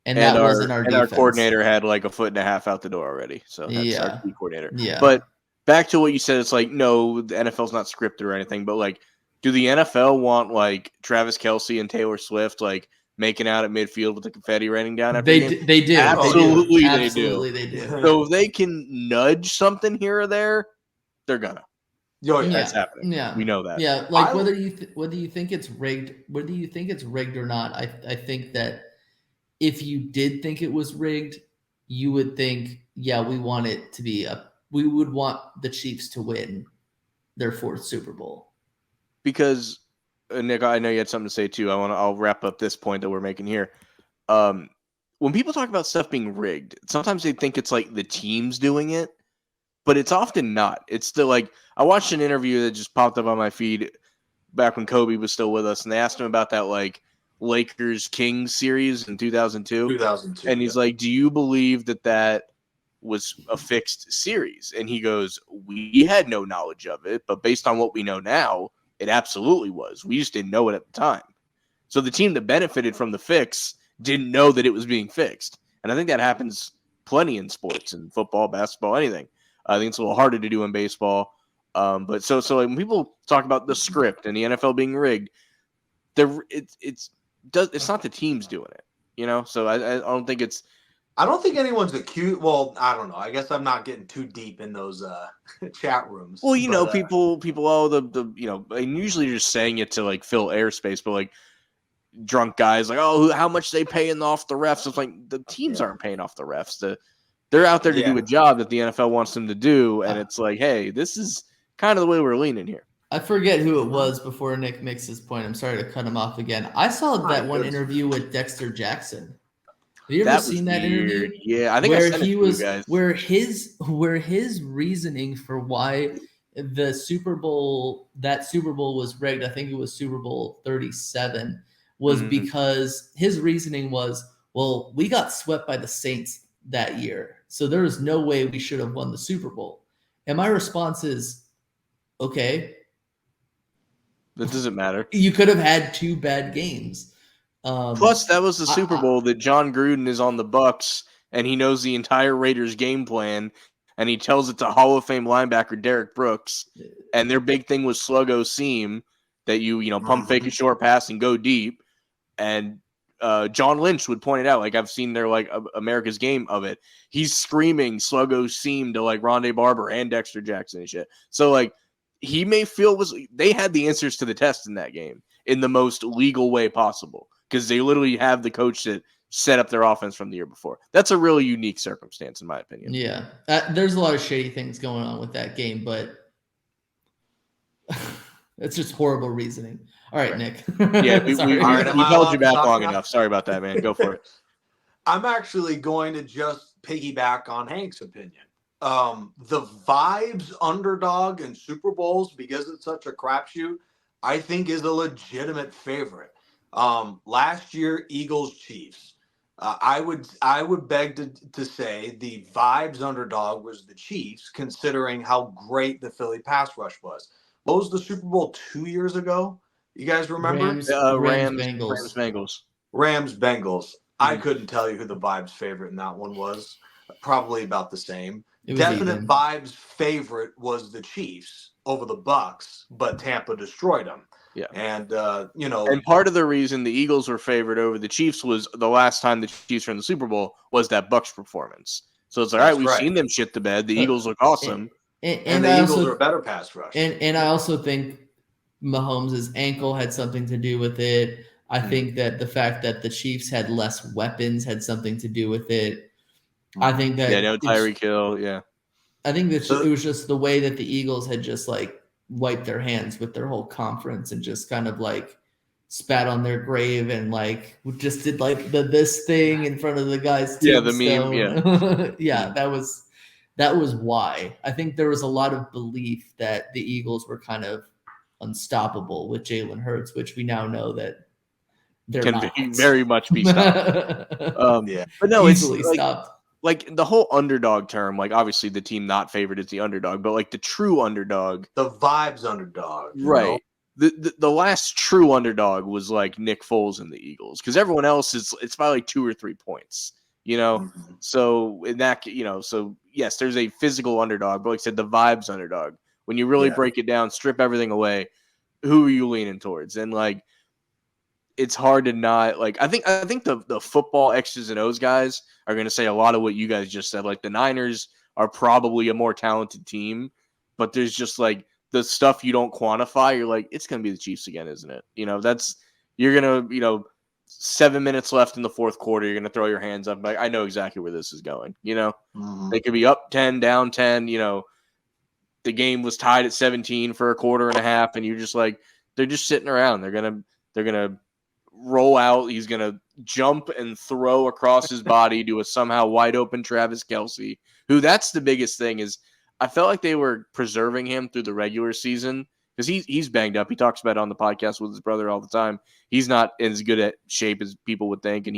[SPEAKER 3] And that wasn't our defense.
[SPEAKER 1] Our coordinator had like a foot and a half out the door already. So that's our key coordinator.
[SPEAKER 3] Yeah.
[SPEAKER 1] But back to what you said, it's like, no, the NFL's not scripted or anything, but like, do the NFL want like Travis Kelce and Taylor Swift like making out at midfield with the confetti raining down after the game?
[SPEAKER 3] They do.
[SPEAKER 1] Absolutely,
[SPEAKER 3] they do.
[SPEAKER 1] So if they can nudge something here or there, they're gonna. That's happening.
[SPEAKER 3] Yeah,
[SPEAKER 1] we know that.
[SPEAKER 3] Yeah, like whether you think it's rigged, or not, I think that if you did think it was rigged, you would think, we want it to be we would want the Chiefs to win their 4th Super Bowl.
[SPEAKER 1] Because Nick, I know you had something to say too. I'll wrap up this point that we're making here. When people talk about stuff being rigged, sometimes they think it's like the team's doing it, but it's often not. It's still like, I watched an interview that just popped up on my feed back when Kobe was still with us, and they asked him about that like Lakers Kings series in 2002. And he's like, do you believe that was a fixed series? And he goes, we had no knowledge of it, but based on what we know now, it absolutely was. We just didn't know it at the time. So the team that benefited from the fix didn't know that it was being fixed. And I think that happens plenty in sports, in football, basketball, anything. I think it's a little harder to do in baseball. But so like, when people talk about the script and the NFL being rigged, it's not the teams doing it, you know? So I don't think it's.
[SPEAKER 2] I don't think anyone's accused. Well, I don't know. I guess I'm not getting too deep in those chat rooms.
[SPEAKER 1] Well, you know, people, and usually you're just saying it to like fill airspace, but like drunk guys like, oh, how much they paying off the refs? It's like, the teams aren't paying off the refs. They're out there to do a job that the NFL wants them to do, and it's like, hey, this is kind of the way we're leaning here.
[SPEAKER 3] I forget who it was before Nick makes his point. I'm sorry to cut him off again. I saw that one interview with Dexter Jackson. Have you ever seen that interview?
[SPEAKER 1] Yeah, I think
[SPEAKER 3] where
[SPEAKER 1] I sent
[SPEAKER 3] he
[SPEAKER 1] it
[SPEAKER 3] was,
[SPEAKER 1] to you guys.
[SPEAKER 3] where his reasoning for why the Super Bowl was rigged, I think it was Super Bowl 37, was because his reasoning was, well, we got swept by the Saints that year, so there is no way we should have won the Super Bowl. And my response is, okay,
[SPEAKER 1] that doesn't matter.
[SPEAKER 3] You could have had 2 bad games.
[SPEAKER 1] Plus, that was the Super Bowl that John Gruden is on the Bucs, and he knows the entire Raiders game plan, and he tells it to Hall of Fame linebacker Derek Brooks, and their big thing was sluggo seam, that you pump fake a short pass and go deep, and John Lynch would point it out. Like, I've seen their like America's Game of it. He's screaming sluggo seam to like Rondé Barber and Dexter Jackson and shit. So like, he may feel they had the answers to the test in that game in the most legal way possible, because they literally have the coach that set up their offense from the year before. That's a really unique circumstance, in my opinion.
[SPEAKER 3] Yeah, there's a lot of shady things going on with that game, but it's just horrible reasoning. All right, Nick.
[SPEAKER 1] Yeah, we held you back long enough. Sorry about that, man. Go for it.
[SPEAKER 2] I'm actually going to just piggyback on Hank's opinion. The vibes underdog in Super Bowls, because it's such a crapshoot, I think is a legitimate favorite. Last year, Eagles Chiefs. I would beg to say the vibes underdog was the Chiefs, considering how great the Philly pass rush was. What was the Super Bowl 2 years ago? You guys remember?
[SPEAKER 3] Rams,
[SPEAKER 1] Rams,
[SPEAKER 3] Bengals.
[SPEAKER 1] Bengals.
[SPEAKER 2] Rams, Bengals. I
[SPEAKER 1] Mhm.
[SPEAKER 2] couldn't tell you who the Vibes favorite in that one was. Probably about the same.
[SPEAKER 3] It was
[SPEAKER 2] Definite
[SPEAKER 3] even.
[SPEAKER 2] Vibes favorite was the Chiefs over the Bucks, but Tampa destroyed them.
[SPEAKER 1] Yeah.
[SPEAKER 2] And
[SPEAKER 1] And part of the reason the Eagles were favored over the Chiefs was the last time the Chiefs were in the Super Bowl was that Bucks performance. So it's like, all right,
[SPEAKER 2] That's
[SPEAKER 1] we've
[SPEAKER 2] right.
[SPEAKER 1] seen them shit the bed. The Eagles look awesome.
[SPEAKER 2] And the Eagles are a better pass rush.
[SPEAKER 3] And I also think Mahomes' ankle had something to do with it. I think that the fact that the Chiefs had less weapons had something to do with it. I think that
[SPEAKER 1] Tyreek Hill, yeah.
[SPEAKER 3] I think that it was just the way that the Eagles had just like wiped their hands with their whole conference and just kind of like spat on their grave and like just did like this thing in front of the guy's tombstone.
[SPEAKER 1] The meme,
[SPEAKER 3] yeah, that was why. I think there was a lot of belief that the Eagles were kind of unstoppable with Jalen Hurts, which we now know that they're not.
[SPEAKER 1] Very much be stopped. But no,
[SPEAKER 3] easily
[SPEAKER 1] it's like,
[SPEAKER 3] stopped.
[SPEAKER 1] Like the whole underdog term, like obviously the team not favored is the underdog, but like the true underdog,
[SPEAKER 2] the Vibes underdog,
[SPEAKER 1] right? The last true underdog was like Nick Foles and the Eagles, because everyone else it's by like 2 or 3 points, you know.
[SPEAKER 2] Mm-hmm.
[SPEAKER 1] So in that, so yes, there's a physical underdog, but like I said, the Vibes underdog. When you really break it down, strip everything away, who are you leaning towards? And like, it's hard to not like. I think the football X's and O's guys are going to say a lot of what you guys just said. Like the Niners are probably a more talented team, but there's just like the stuff you don't quantify. You're like, it's going to be the Chiefs again, isn't it? You're going to 7 minutes left in the fourth quarter. You're going to throw your hands up. Like, I know exactly where this is going. They could be up 10, down 10. The game was tied at 17 for a quarter and a half, and you're just like, they're just sitting around. They're gonna roll out. He's going to jump and throw across his body to a somehow wide open Travis Kelce, who that's the biggest thing is I felt like they were preserving him through the regular season because he's banged up. He talks about it on the podcast with his brother all the time. He's not in as good at shape as people would think. And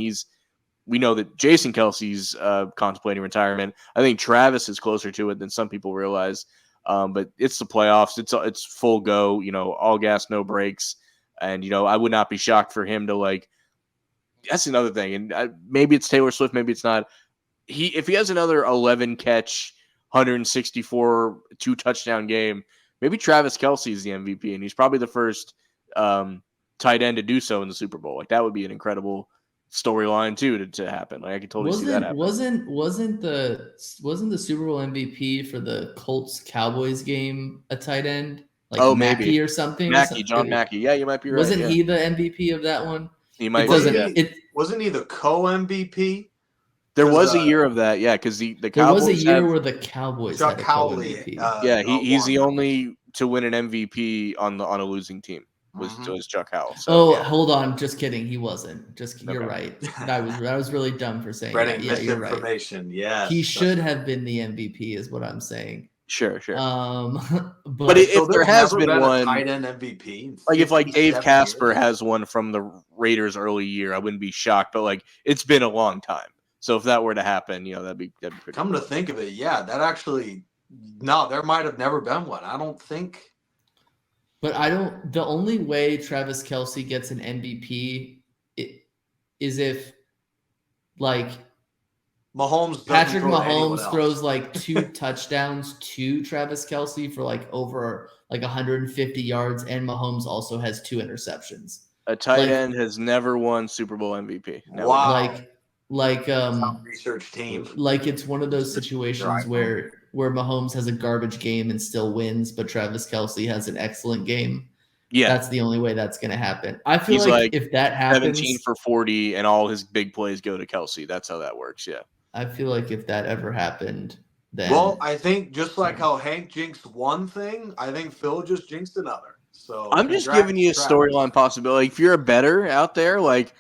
[SPEAKER 1] we know that Jason Kelce's contemplating retirement. I think Travis is closer to it than some people realize. But it's the playoffs. It's full go, all gas, no brakes. And, I would not be shocked for him to like, that's another thing. And maybe it's Taylor Swift, maybe it's not. If he has another 11 catch, 164, 2 touchdown game, maybe Travis Kelce is the MVP. And he's probably the first tight end to do so in the Super Bowl. Like that would be an incredible storyline too to happen. Like I could totally see that happen.
[SPEAKER 3] Wasn't the Super Bowl MVP for the Colts Cowboys game a tight end? Like Mackey
[SPEAKER 1] maybe.
[SPEAKER 3] Or something?
[SPEAKER 1] John Mackey. Yeah, you might be right.
[SPEAKER 3] Wasn't he the MVP of that one?
[SPEAKER 1] He might
[SPEAKER 2] be. Wasn't he the co-MVP?
[SPEAKER 1] There was a year of that, yeah, because the Cowboys.
[SPEAKER 3] There was a year where the Cowboys had a
[SPEAKER 1] co-MVP. He's the only to win an MVP on a losing team was Chuck Howell.
[SPEAKER 3] So, hold on, just kidding. He wasn't. You're right. I was really dumb for saying that. Yeah, you're right.
[SPEAKER 2] Yeah,
[SPEAKER 3] he should have been the MVP, is what I'm saying.
[SPEAKER 1] Sure.
[SPEAKER 3] But
[SPEAKER 1] if there has been one
[SPEAKER 2] tight end MVP,
[SPEAKER 1] like if like Dave Casper has one from the Raiders early year, I wouldn't be shocked. But like it's been a long time, so if that were to happen, that'd be pretty.
[SPEAKER 2] Come to think of it, that actually there might have never been one. I don't think.
[SPEAKER 3] But the only way Travis Kelce gets an MVP is if like Patrick Mahomes throws like 2 touchdowns to Travis Kelce for like over like 150 yards, and Mahomes also has 2 interceptions.
[SPEAKER 1] A tight end has never won Super Bowl MVP. Never.
[SPEAKER 2] Wow.
[SPEAKER 3] Like
[SPEAKER 2] research team.
[SPEAKER 3] Like it's one of those situations where Mahomes has a garbage game and still wins, but Travis Kelce has an excellent game. Yeah, that's the only way that's going to happen. I feel like if that happens,
[SPEAKER 1] 17 for 40, and all his big plays go to Kelce. That's how that works. Yeah,
[SPEAKER 3] I feel like if that ever happened, then
[SPEAKER 2] I think just like how Hank jinxed one thing, I think Phil just jinxed another. So
[SPEAKER 1] I'm just giving you a storyline possibility. If you're a bettor out there, like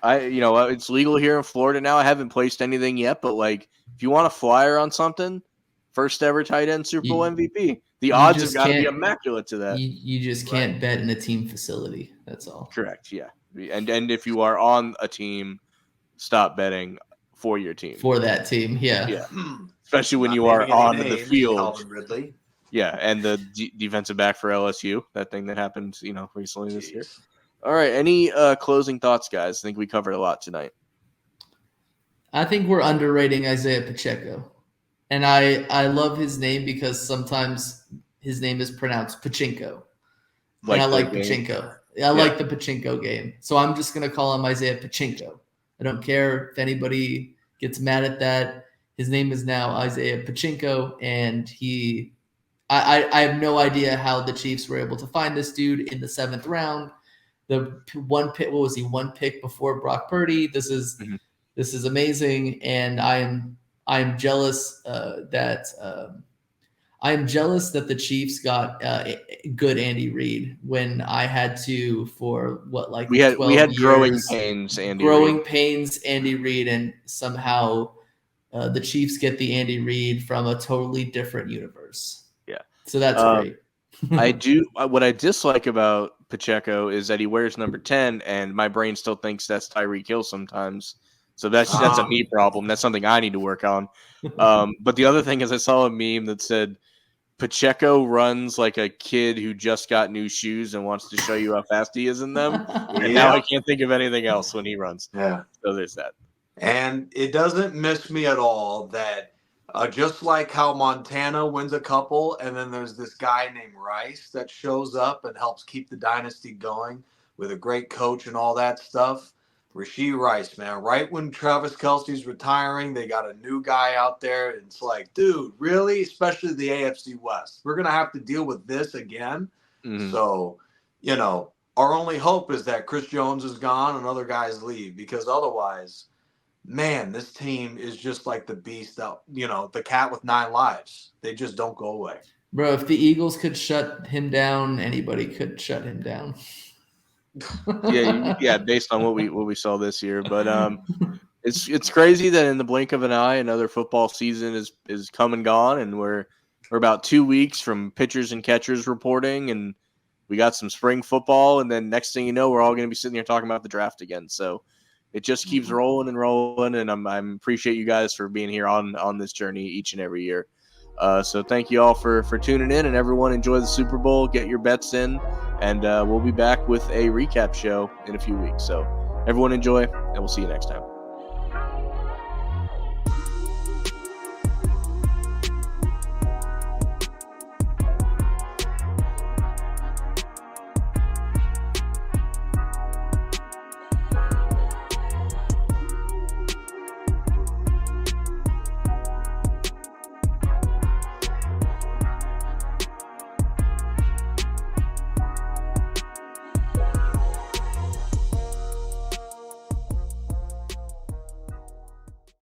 [SPEAKER 1] it's legal here in Florida now. I haven't placed anything yet, but like if you want a flyer on something, first ever tight end Super Bowl MVP. The odds have got to be immaculate to that.
[SPEAKER 3] You just can't bet in a team facility. That's all.
[SPEAKER 1] Correct. Yeah, and if you are on a team, stop betting for your team.
[SPEAKER 3] For that team, yeah.
[SPEAKER 1] Yeah. Especially when you are on the field.
[SPEAKER 2] Ridley.
[SPEAKER 1] Yeah, and the defensive back for LSU, that thing that happened, recently this year.
[SPEAKER 2] Jeez.
[SPEAKER 1] All right, any closing thoughts, guys? I think we covered a lot tonight.
[SPEAKER 3] I think we're underrating Isaiah Pacheco. And I love his name because sometimes his name is pronounced Pachinko. And I like Pachinko. I like the Pachinko game. So I'm just going to call him Isaiah Pachinko. I don't care if anybody gets mad at that. His name is now Isaiah Pachinko, and I have no idea how the Chiefs were able to find this dude in the 7th round. The one pick, what was he? One pick before Brock Purdy. This is amazing, and I am jealous that the Chiefs got good Andy Reid when I had to for
[SPEAKER 1] we had
[SPEAKER 3] 12 years,
[SPEAKER 1] growing
[SPEAKER 3] pains Andy Reid, and somehow the Chiefs get the Andy Reid from a totally different universe.
[SPEAKER 1] Yeah,
[SPEAKER 3] so that's great.
[SPEAKER 1] What I dislike about Pacheco is that he wears number 10, and my brain still thinks that's Tyreek Hill sometimes. So that's a me problem. That's something I need to work on. But the other thing is, I saw a meme that said Pacheco runs like a kid who just got new shoes and wants to show you how fast he is in them. And now I can't think of anything else when he runs.
[SPEAKER 2] Yeah.
[SPEAKER 1] So there's that.
[SPEAKER 2] And it doesn't miss me at all that just like how Montana wins a couple, and then there's this guy named Rice that shows up and helps keep the dynasty going with a great coach and all that stuff. Rashee Rice, man, right when Travis Kelce's retiring, they got a new guy out there. And it's like, dude, really? Especially the AFC West. We're going to have to deal with this again. Mm-hmm. So, our only hope is that Chris Jones is gone and other guys leave, because otherwise, man, this team is just like the beast that, the cat with 9 lives. They just don't go away.
[SPEAKER 3] Bro, if the Eagles could shut him down, anybody could shut him down.
[SPEAKER 1] yeah, based on what we saw this year, but it's crazy that in the blink of an eye, another football season is come and gone, and we're about 2 weeks from pitchers and catchers reporting, and we got some spring football, and then next thing you know, we're all going to be sitting here talking about the draft again. So it just keeps rolling and rolling, and I appreciate you guys for being here on this journey each and every year. So thank you all for tuning in, and everyone enjoy the Super Bowl, get your bets in, and we'll be back with a recap show in a few weeks. So everyone enjoy, and we'll see you next time.